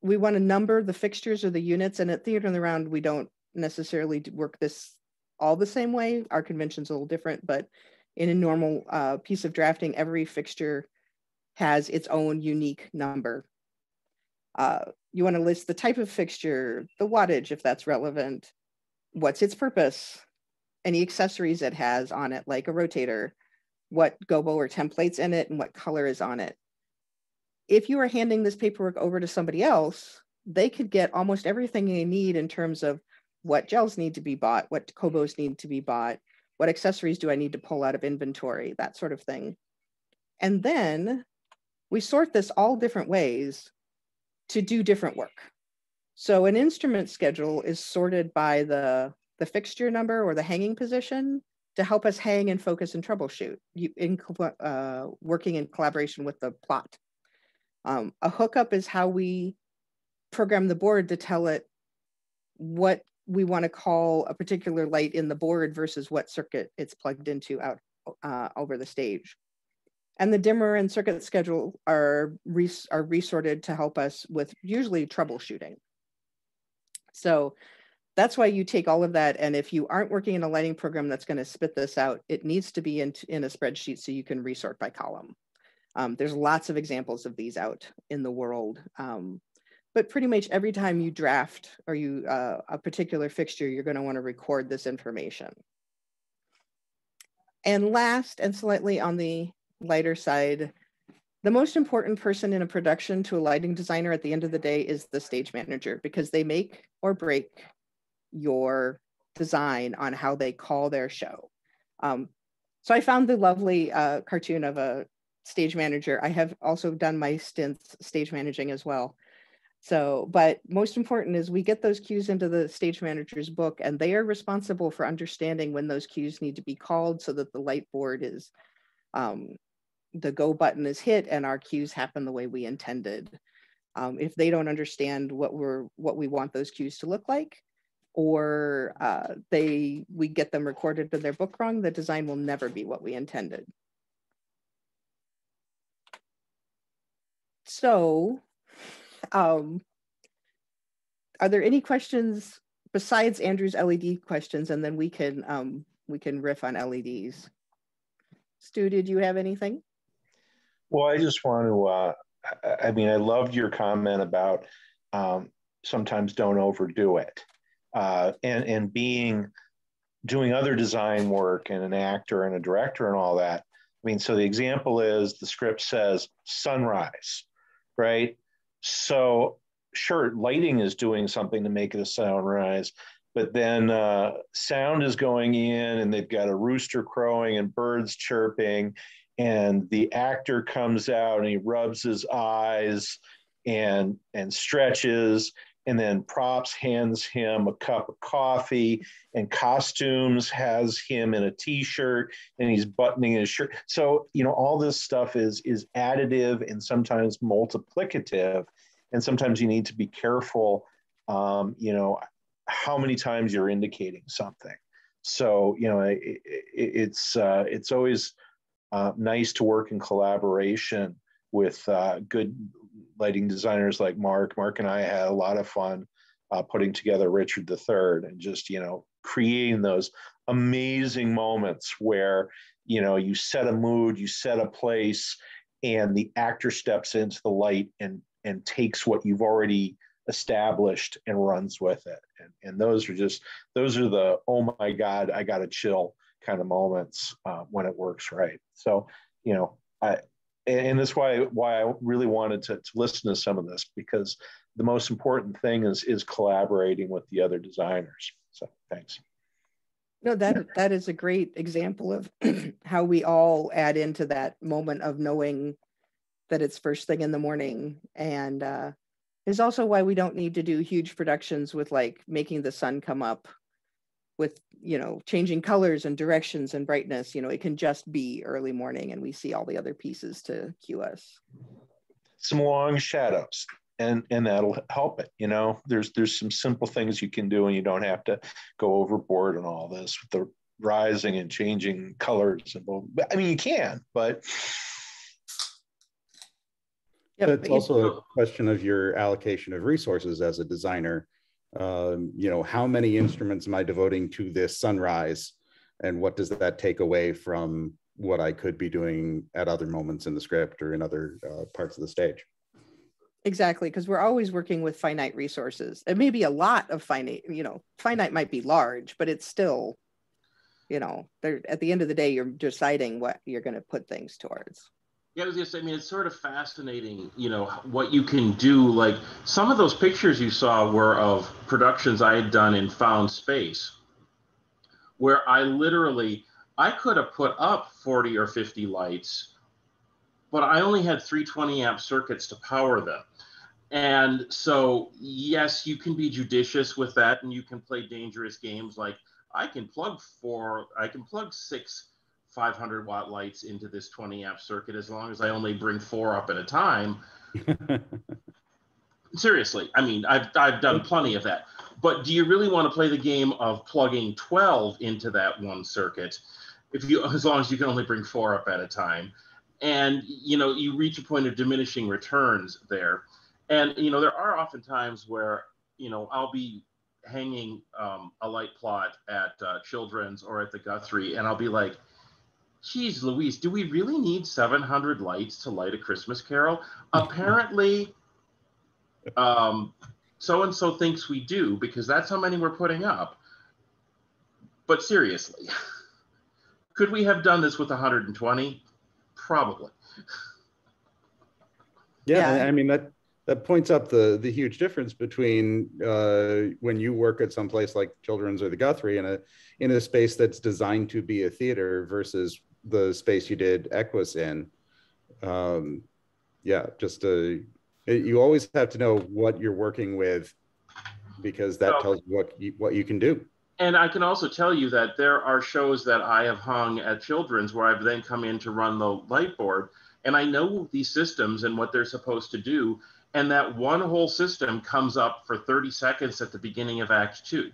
We want to number the fixtures or the units, and at Theater on the Round, we don't necessarily work this all the same way. Our convention's a little different, but in a normal piece of drafting, every fixture has its own unique number. You want to list the type of fixture, the wattage, if that's relevant, what's its purpose, any accessories it has on it, like a rotator, what gobo or templates in it, and what color is on it. If you are handing this paperwork over to somebody else, they could get almost everything they need in terms of what gels need to be bought, what gobos need to be bought, what accessories do I need to pull out of inventory, that sort of thing. And then we sort this all different ways to do different work. So an instrument schedule is sorted by the fixture number or the hanging position to help us hang and focus and troubleshoot, working in collaboration with the plot. A hookup is how we program the board to tell it what we want to call a particular light in the board versus what circuit it's plugged into out over the stage. And the dimmer and circuit schedule are resorted to help us with usually troubleshooting. So that's why you take all of that. And if you aren't working in a lighting program that's going to spit this out, it needs to be in a spreadsheet so you can resort by column. There's lots of examples of these out in the world. But pretty much every time you draft or you a particular fixture, you're going to want to record this information. And last, and slightly on the lighter side, the most important person in a production to a lighting designer at the end of the day is the stage manager, because they make or break your design on how they call their show. So I found the lovely cartoon of a stage manager. I have also done my stints stage managing as well. So, but most important is we get those cues into the stage manager's book, and they are responsible for understanding when those cues need to be called so that the light board is, the go button is hit and our cues happen the way we intended. If they don't understand what we want those cues to look like, or we get them recorded in their book wrong, the design will never be what we intended. So, are there any questions besides Andrew's LED questions? And then we can riff on LEDs. Stu, did you have anything? Well, I just want to, I mean, I loved your comment about sometimes don't overdo it. And doing other design work and an actor and a director and all that. I mean, so the example is the script says sunrise, right? So sure, lighting is doing something to make it a sunrise, but then sound is going in and they've got a rooster crowing and birds chirping, and the actor comes out and he rubs his eyes and stretches, and then props hands him a cup of coffee, and costumes has him in a t-shirt and he's buttoning his shirt. So, you know, all this stuff is additive and sometimes multiplicative. And sometimes you need to be careful, you know, how many times you're indicating something. So, you know, it's always nice to work in collaboration with good lighting designers like Mark. Mark and I had a lot of fun putting together Richard III and just, you know, creating those amazing moments where, you know, you set a mood, you set a place, and the actor steps into the light and takes what you've already established and runs with it. And those are the, oh my God, I got to chill kind of moments when it works right. So, you know, and that's why I really wanted to listen to some of this, because the most important thing is collaborating with the other designers. So thanks. No, that is a great example of how we all add into that moment of knowing that it's first thing in the morning. And is also why we don't need to do huge productions with like making the sun come up with, you know, changing colors and directions and brightness. You know, it can just be early morning and we see all the other pieces to cue us. Some long shadows, and that'll help it. You know, there's some simple things you can do, and you don't have to go overboard on all this with the rising and changing colors. And I mean, you can, but Yep, it's also a question of your allocation of resources as a designer. You know, how many instruments am I devoting to this sunrise, and what does that take away from what I could be doing at other moments in the script or in other parts of the stage? Exactly, because we're always working with finite resources. It may be a lot of finite, you know, finite might be large, but it's still, you know, at the end of the day, you're deciding what you're going to put things towards. Yeah, I was gonna say, I mean, it's sort of fascinating, you know, what you can do. Like some of those pictures you saw were of productions I had done in found space, where I could have put up 40 or 50 lights, but I only had 320 amp circuits to power them. And so, yes, you can be judicious with that, and you can play dangerous games like I can plug 6 500-watt lights into this 20 amp circuit as long as I only bring 4 up at a time. Seriously, I mean, I've done plenty of that. But do you really want to play the game of plugging 12 into that one circuit as long as you can only bring 4 up at a time? And, you know, you reach a point of diminishing returns there. And, you know, there are often times where, you know, I'll be hanging a light plot at Children's or at the Guthrie, and I'll be like, geez Louise, do we really need 700 lights to light a Christmas carol? Apparently, so-and-so thinks we do, because that's how many we're putting up. But seriously, could we have done this with 120? Probably. Yeah, I mean, that points up the huge difference between when you work at some place like Children's or the Guthrie in a space that's designed to be a theater versus the space you did Equus in. Yeah, just you always have to know what you're working with, because that tells you what you can do. And I can also tell you that there are shows that I have hung at Children's where I've then come in to run the light board, and I know these systems and what they're supposed to do, and that one whole system comes up for 30 seconds at the beginning of Act 2.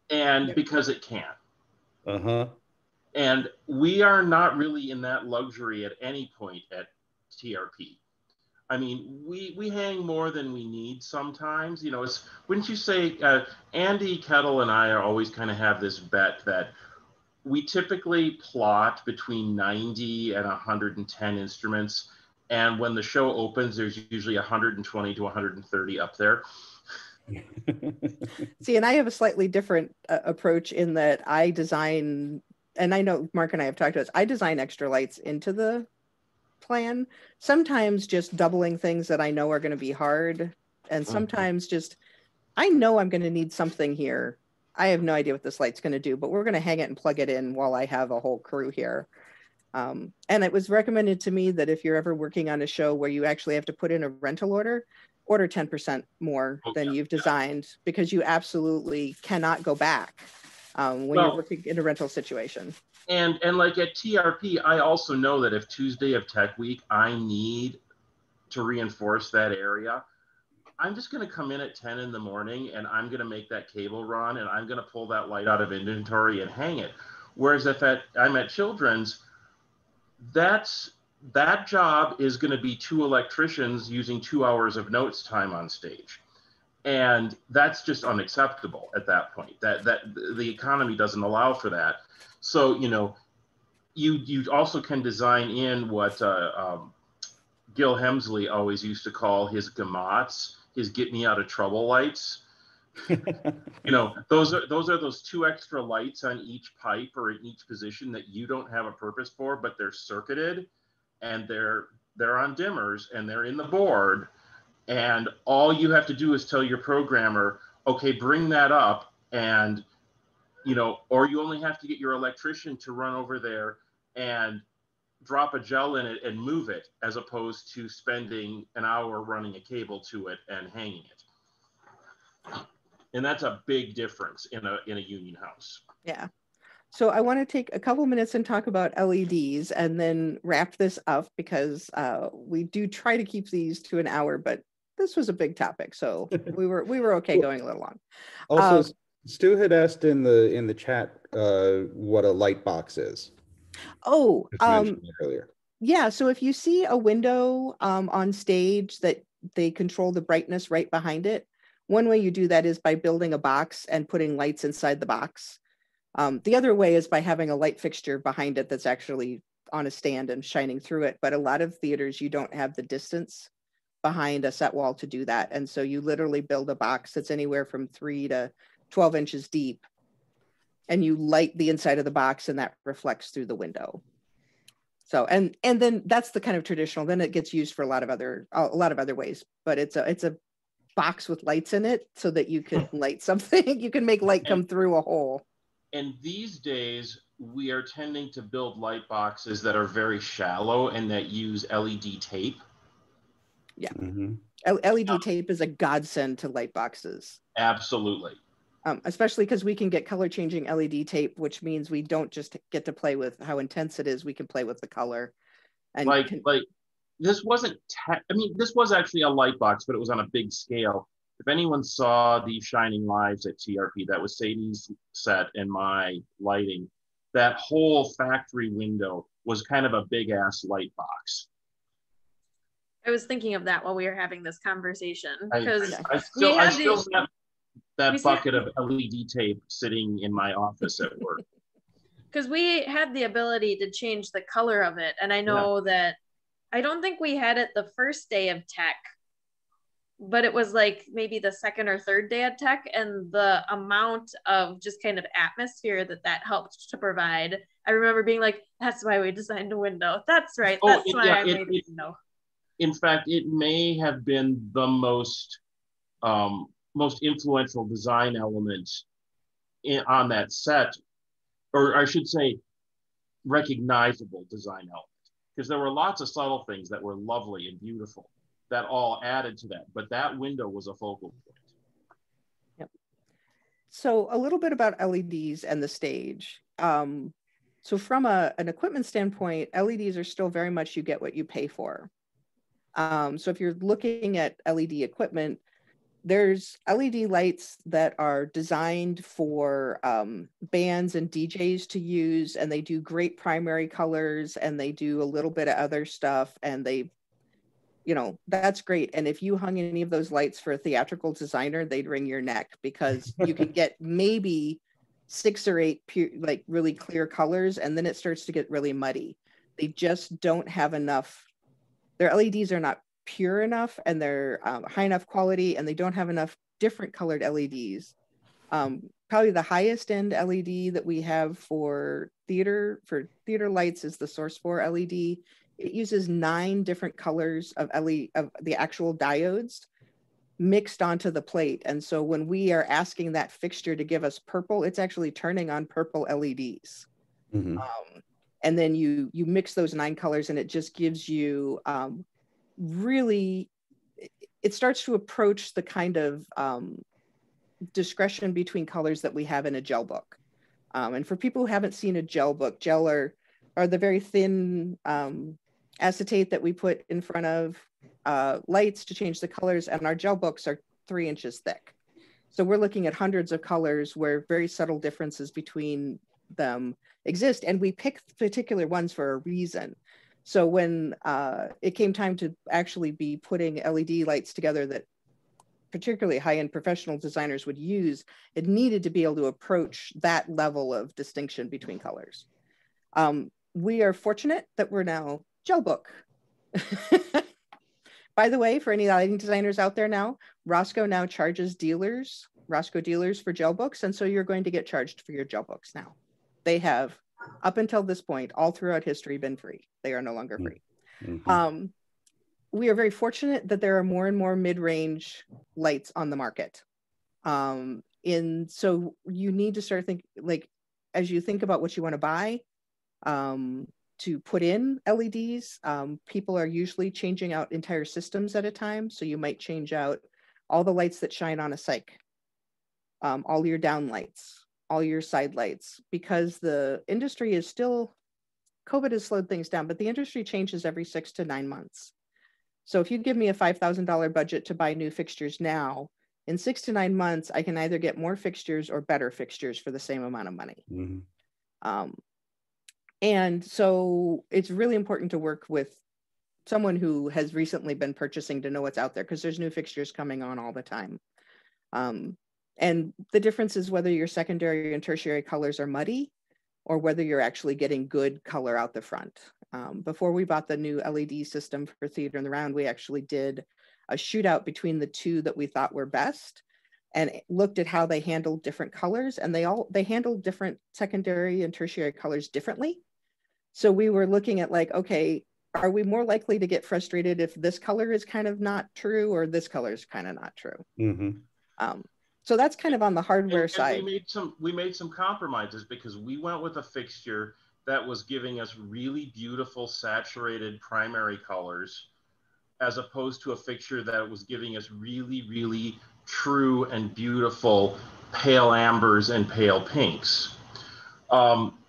And because it can. Uh-huh. And we are not really in that luxury at any point at TRP. I mean, we hang more than we need sometimes. You know, wouldn't you say, Andy Kettle and I are always kind of have this bet that we typically plot between 90 and 110 instruments. And when the show opens, there's usually 120 to 130 up there. See, and I have a slightly different approach in that I design, and I know Mark and I have talked about this, I design extra lights into the plan, sometimes just doubling things that I know are going to be hard, and sometimes just, I know I'm going to need something here. I have no idea what this light's going to do, but we're going to hang it and plug it in while I have a whole crew here. And it was recommended to me that if you're ever working on a show where you actually have to put in a rental order 10% more than you've designed, because you absolutely cannot go back when you're working in a rental situation. And like at TRP, I also know that if Tuesday of Tech Week, I need to reinforce that area, I'm just going to come in at 10 in the morning and I'm going to make that cable run and I'm going to pull that light out of inventory and hang it. Whereas if I'm at Children's, that job is going to be 2 electricians using 2 hours of notes time on stage. And that's just unacceptable at that point. That the economy doesn't allow for that. So, you know, you also can design in what Gil Hemsley always used to call his gamots, his get me out of trouble lights. You know, those are those 2 extra lights on each pipe or in each position that you don't have a purpose for, but they're circuited and they're on dimmers and they're in the board. And all you have to do is tell your programmer, okay, bring that up and you know, or you only have to get your electrician to run over there and drop a gel in it and move it, as opposed to spending an hour running a cable to it and hanging it. And that's a big difference in a union house. Yeah. So I want to take a couple minutes and talk about LEDs and then wrap this up, because we do try to keep these to an hour, but this was a big topic, so we were okay going a little long. Also, Stu had asked in the chat what a light box is. Oh, earlier. Yeah. So if you see a window on stage that they control the brightness right behind it, one way you do that is by building a box and putting lights inside the box. The other way is by having a light fixture behind it that's actually on a stand and shining through it. But a lot of theaters, you don't have the distance behind a set wall to do that. And so you literally build a box that's anywhere from 3 to 12 inches deep, and you light the inside of the box, and that reflects through the window. So, and then that's the kind of traditional, then it gets used for a lot of other ways, but it's a box with lights in it so that you can light something. You can make light come through a hole. And these days we are tending to build light boxes that are very shallow and that use LED tape. Yeah. Mm-hmm. LED tape is a godsend to light boxes. Absolutely. Especially because we can get color changing LED tape, which means we don't just get to play with how intense it is, we can play with the color. And like this wasn't, this was actually a light box, but it was on a big scale. If anyone saw the Shining Lives at TRP, that was Sadie's set and my lighting. That whole factory window was kind of a big ass light box. I was thinking of that while we were having this conversation, because I still have that bucket of LED tape sitting in my office at work. Because we had the ability to change the color of it. And I know that, I don't think we had it the first day of tech, but it was like maybe the second or third day of tech, and the amount of just kind of atmosphere that helped to provide. I remember being like, that's why we designed a window. That's right. That's why I made a window. In fact, it may have been the most influential design element on that set, or I should say recognizable design element, because there were lots of subtle things that were lovely and beautiful that all added to that, but that window was a focal point. Yep. So a little bit about LEDs and the stage. So from an equipment standpoint, LEDs are still very much you get what you pay for. So if you're looking at LED equipment, there's LED lights that are designed for bands and DJs to use, and they do great primary colors, and they do a little bit of other stuff, and they, that's great. And if you hung any of those lights for a theatrical designer, they'd wring your neck, because you could get maybe 6 or 8 like really clear colors, and then it starts to get really muddy. They just don't have enough. Their LEDs are not pure enough, and they're high enough quality, and they don't have enough different colored LEDs. Probably the highest end LED that we have for theater lights is the Source 4 LED. It uses 9 different colors of the actual diodes mixed onto the plate. And so when we are asking that fixture to give us purple, it's actually turning on purple LEDs. Mm-hmm. And then you mix those 9 colors, and it just gives you really, it starts to approach the kind of discretion between colors that we have in a gel book. And for people who haven't seen a gel book, gel are the very thin acetate that we put in front of lights to change the colors, and our gel books are 3 inches thick. So we're looking at hundreds of colors where very subtle differences between them exist, and we pick particular ones for a reason. So when it came time to actually be putting LED lights together that particularly high-end professional designers would use, it needed to be able to approach that level of distinction between colors. We are fortunate that we're now gel book. By the way, for any lighting designers out there now, Rosco now charges Rosco dealers for gel books, and so you're going to get charged for your gel books now. They have, up until this point, all throughout history, been free. They are no longer free. Mm-hmm. We are very fortunate that there are more and more mid-range lights on the market. So you need to start thinking, like, as you think about what you want to buy, to put in LEDs, people are usually changing out entire systems at a time. So you might change out all the lights that shine on a cyc, all your down lights, all your side lights, because the industry is still, COVID has slowed things down, but the industry changes every 6 to 9 months. So if you give me a $5,000 budget to buy new fixtures now, in 6 to 9 months, I can either get more fixtures or better fixtures for the same amount of money. And so it's really important to work with someone who has recently been purchasing to know what's out there, because there's new fixtures coming on all the time. And the difference is whether your secondary and tertiary colors are muddy or whether you're actually getting good color out the front. Before we bought the new LED system for Theater in the Round, we actually did a shootout between the two that we thought were best and looked at how they handled different colors, and they handled different secondary and tertiary colors differently. So we were looking at, like, okay, are we more likely to get frustrated if this color is kind of not true or this color is kind of not true? So that's kind of on the hardware side. We made some compromises, because we went with a fixture that was giving us really beautiful saturated primary colors, as opposed to a fixture that was giving us really, really true and beautiful pale ambers and pale pinks.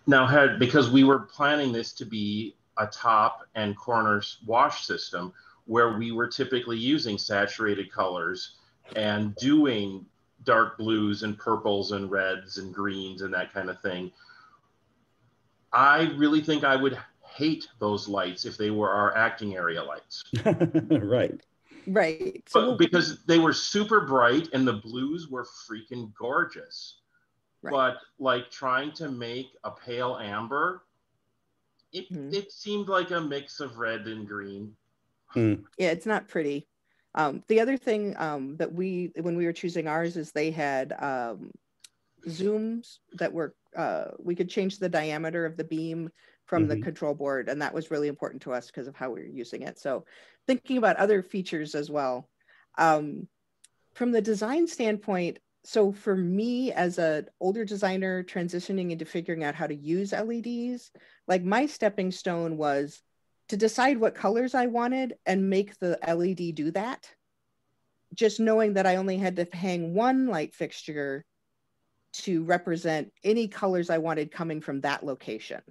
Now, because we were planning this to be a top and corners wash system, where we were typically using saturated colors and doing dark blues and purples and reds and greens and that kind of thing, I really think I would hate those lights if they were our acting area lights. Right. So because they were super bright and the blues were freaking gorgeous. But like trying to make a pale amber, it seemed like a mix of red and green. Yeah, it's not pretty. The other thing that when we were choosing ours, is they had zooms that were, we could change the diameter of the beam from the control board, and that was really important to us because of how we were using it. So thinking about other features as well. From the design standpoint, so for me as an older designer transitioning into figuring out how to use LEDs, like my stepping stone was to decide what colors I wanted and make the LED do that. Just knowing that I only had to hang one light fixture to represent any colors I wanted coming from that location.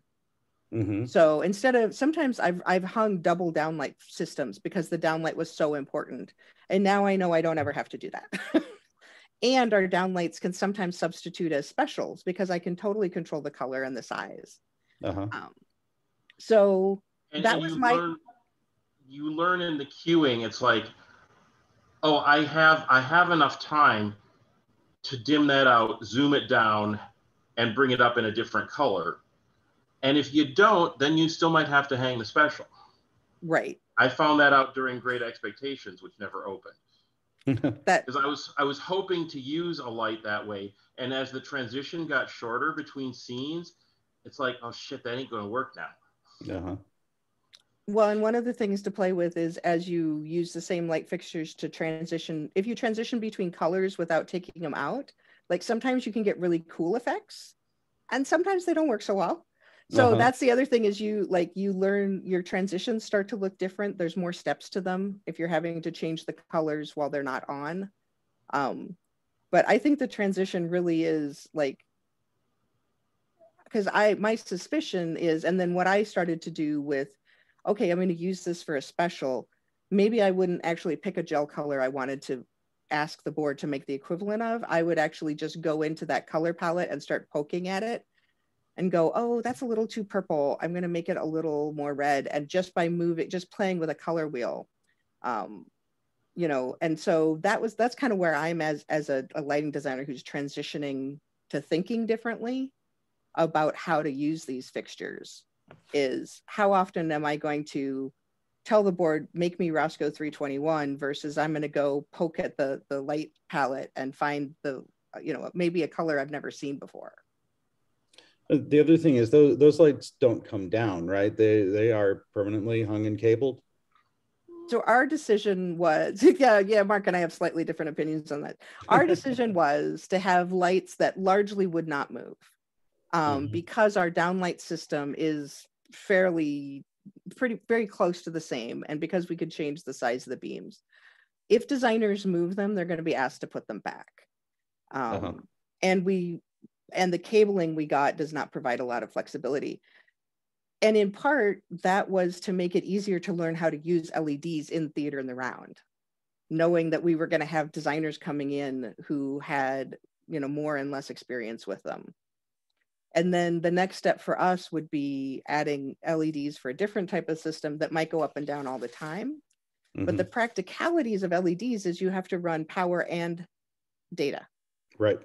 So instead of, sometimes I've hung double downlight systems because the downlight was so important. And now I know I don't ever have to do that. And our downlights can sometimes substitute as specials because I can totally control the color and the size. So that was you learn in the queuing, it's like, oh, I have enough time to dim that out, zoom it down, and bring it up in a different color. And if you don't, then you still might have to hang the special. Right. I found that out during Great Expectations, which never opened. Because I was hoping to use a light that way, and as the transition got shorter between scenes, it's like, oh shit, that ain't going to work now. Well, and one of the things to play with is, as you use the same light fixtures to transition, if you transition between colors without taking them out, like sometimes you can get really cool effects, and sometimes they don't work so well. So that's the other thing, is you learn your transitions start to look different. There's more steps to them if you're having to change the colors while they're not on. But I think the transition really is like, because my suspicion is, and then what I started to do with, okay, I'm going to use this for a special, maybe I wouldn't actually pick a gel color I wanted to ask the board to make the equivalent of. I would actually just go into that color palette and start poking at it and go, oh, that's a little too purple. I'm going to make it a little more red. And just by playing with a color wheel, you know, and so that's kind of where I'm as a lighting designer who's transitioning to thinking differently about how to use these fixtures, is how often am I going to tell the board, make me Roscoe 321, versus I'm going to go poke at the light palette and find maybe a color I've never seen before. The other thing is those lights don't come down, right? They are permanently hung and cabled. So our decision was, yeah, Mark and I have slightly different opinions on that. Our decision was to have lights that largely would not move, because our downlight system is very close to the same, and because we could change the size of the beams. If designers move them, they're going to be asked to put them back. And the cabling we got does not provide a lot of flexibility. And in part, that was to make it easier to learn how to use LEDs in theater in the round, knowing that we were going to have designers coming in who had, more and less experience with them. And then the next step for us would be adding LEDs for a different type of system that might go up and down all the time. But the practicalities of LEDs is you have to run power and data. Right.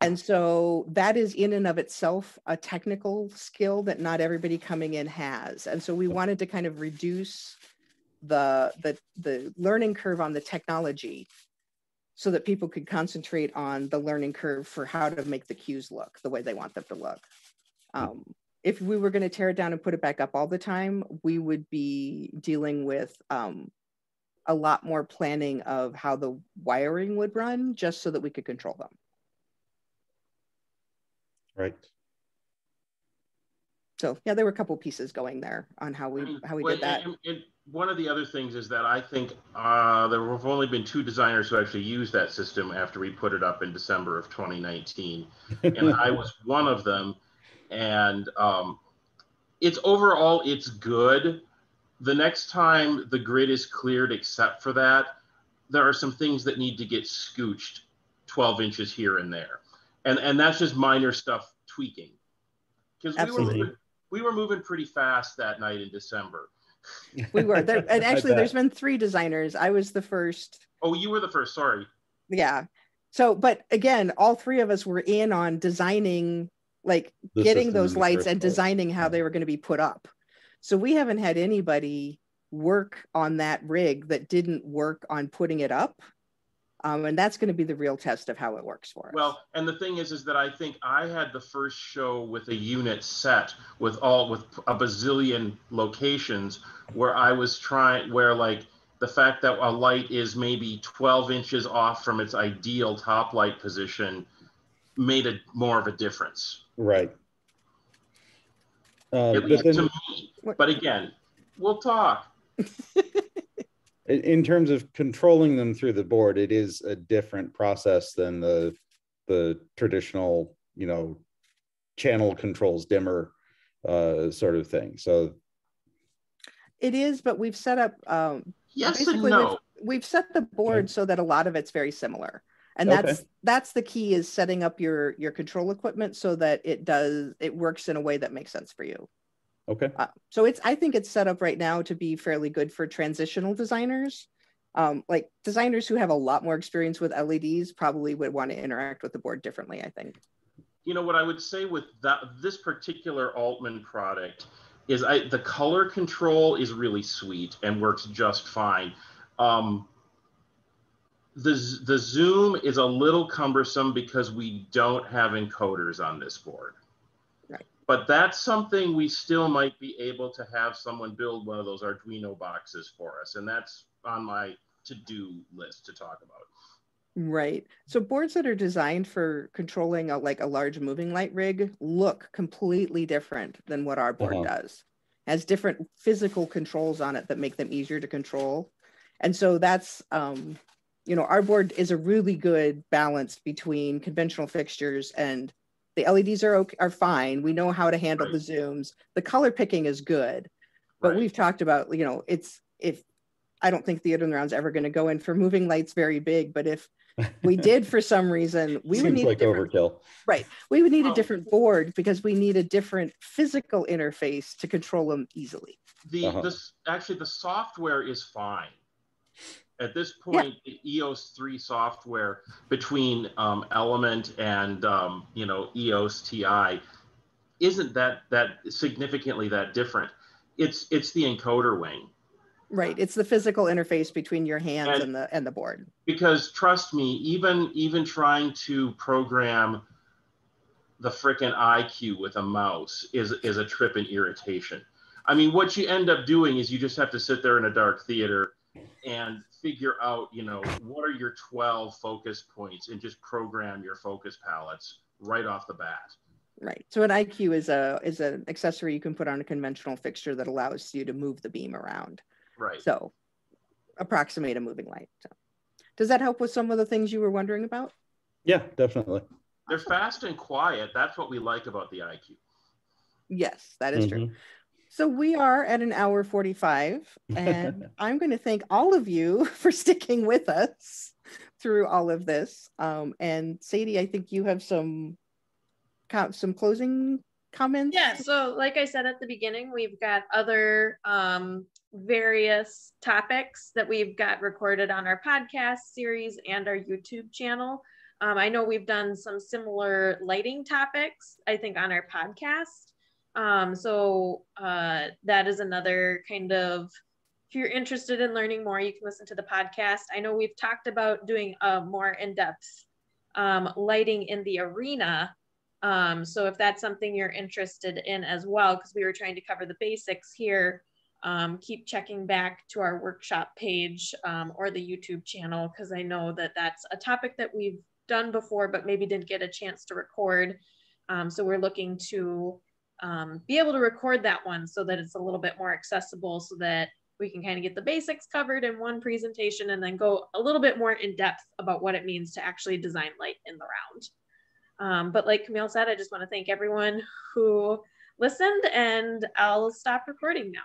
And so that is in and of itself a technical skill that not everybody coming in has. And so we wanted to kind of reduce the learning curve on the technology so that people could concentrate on the learning curve for how to make the cues look the way they want them to look. If we were going to tear it down and put it back up all the time, we would be dealing with a lot more planning of how the wiring would run just so that we could control them. Right. So yeah, there were a couple pieces going there on how we did that. And one of the other things is that I think there have only been 2 designers who actually used that system after we put it up in December of 2019, and I was one of them. And it's overall, it's good. The next time the grid is cleared, except for that, there are some things that need to get scooched 12 inches here and there. And that's just minor stuff tweaking. Because we were moving pretty fast that night in December. We were there, and actually there's been 3 designers. I was the first. Oh, you were the first, sorry. Yeah. So, but again, all 3 of us were in on designing, like getting those lights and designing how they were going to be put up. So we haven't had anybody work on that rig that didn't work on putting it up. And that's going to be the real test of how it works for us. Well, and the thing is that I think I had the first show with a unit set with a bazillion locations where I was where like the fact that a light is maybe 12 inches off from its ideal top light position made it more of a difference. Right. At least to me. But again, we'll talk. In terms of controlling them through the board, it is a different process than the traditional, channel controls dimmer sort of thing. So it is, but we've set up yes and no. We've set the board so that a lot of it's very similar. And that's the key, is setting up your control equipment so that it works in a way that makes sense for you. Okay. So I think it's set up right now to be fairly good for transitional designers. Like designers who have a lot more experience with LEDs probably would want to interact with the board differently, I think. What I would say with this particular Altman product is the color control is really sweet and works just fine. The zoom is a little cumbersome because we don't have encoders on this board. Right. But that's something we still might be able to have someone build one of those Arduino boxes for us. And that's on my to-do list to talk about. Right. So boards that are designed for controlling a large moving light rig look completely different than what our board does. Has different physical controls on it that make them easier to control. And so that's, our board is a really good balance between conventional fixtures, and the LEDs are fine. We know how to handle the zooms. The color picking is good, but we've talked about, I don't think Theater in the Round's ever going to go in for moving lights very big, but if we did for some reason, we would need overkill. Right. We would need a different board because we need a different physical interface to control them easily. Actually, the software is fine. At this point, the EOS 3 software between Element and EOS TI isn't that significantly that different. It's the encoder wing. Right. It's the physical interface between your hands and the board. Because trust me, even trying to program the frickin' IQ with a mouse is a trip and irritation. I mean, what you end up doing is you just have to sit there in a dark theater and figure out, you know, what are your 12 focus points and just program your focus palettes right off the bat. Right. So an IQ is an accessory you can put on a conventional fixture that allows you to move the beam around. Right. So approximate a moving light. So does that help with some of the things you were wondering about? Yeah, definitely. They're fast and quiet. That's what we like about the IQ. Yes, that is true. So we are at an hour 45, and I'm going to thank all of you for sticking with us through all of this. And Sadie, I think you have some closing comments. Yeah, so like I said at the beginning, we've got other various topics that we've got recorded on our podcast series and our YouTube channel. I know we've done some similar lighting topics, I think, on our podcast. So that is another kind of, if you're interested in learning more, you can listen to the podcast. I know we've talked about doing a more in-depth lighting in the arena. So if that's something you're interested in as well, because we were trying to cover the basics here, keep checking back to our workshop page or the YouTube channel, because I know that that's a topic that we've done before, but maybe didn't get a chance to record. So we're looking to be able to record that one so that it's a little bit more accessible, so that we can kind of get the basics covered in one presentation and then go a little bit more in depth about what it means to actually design light in the round. But like Camille said, I just want to thank everyone who listened, and I'll stop recording now.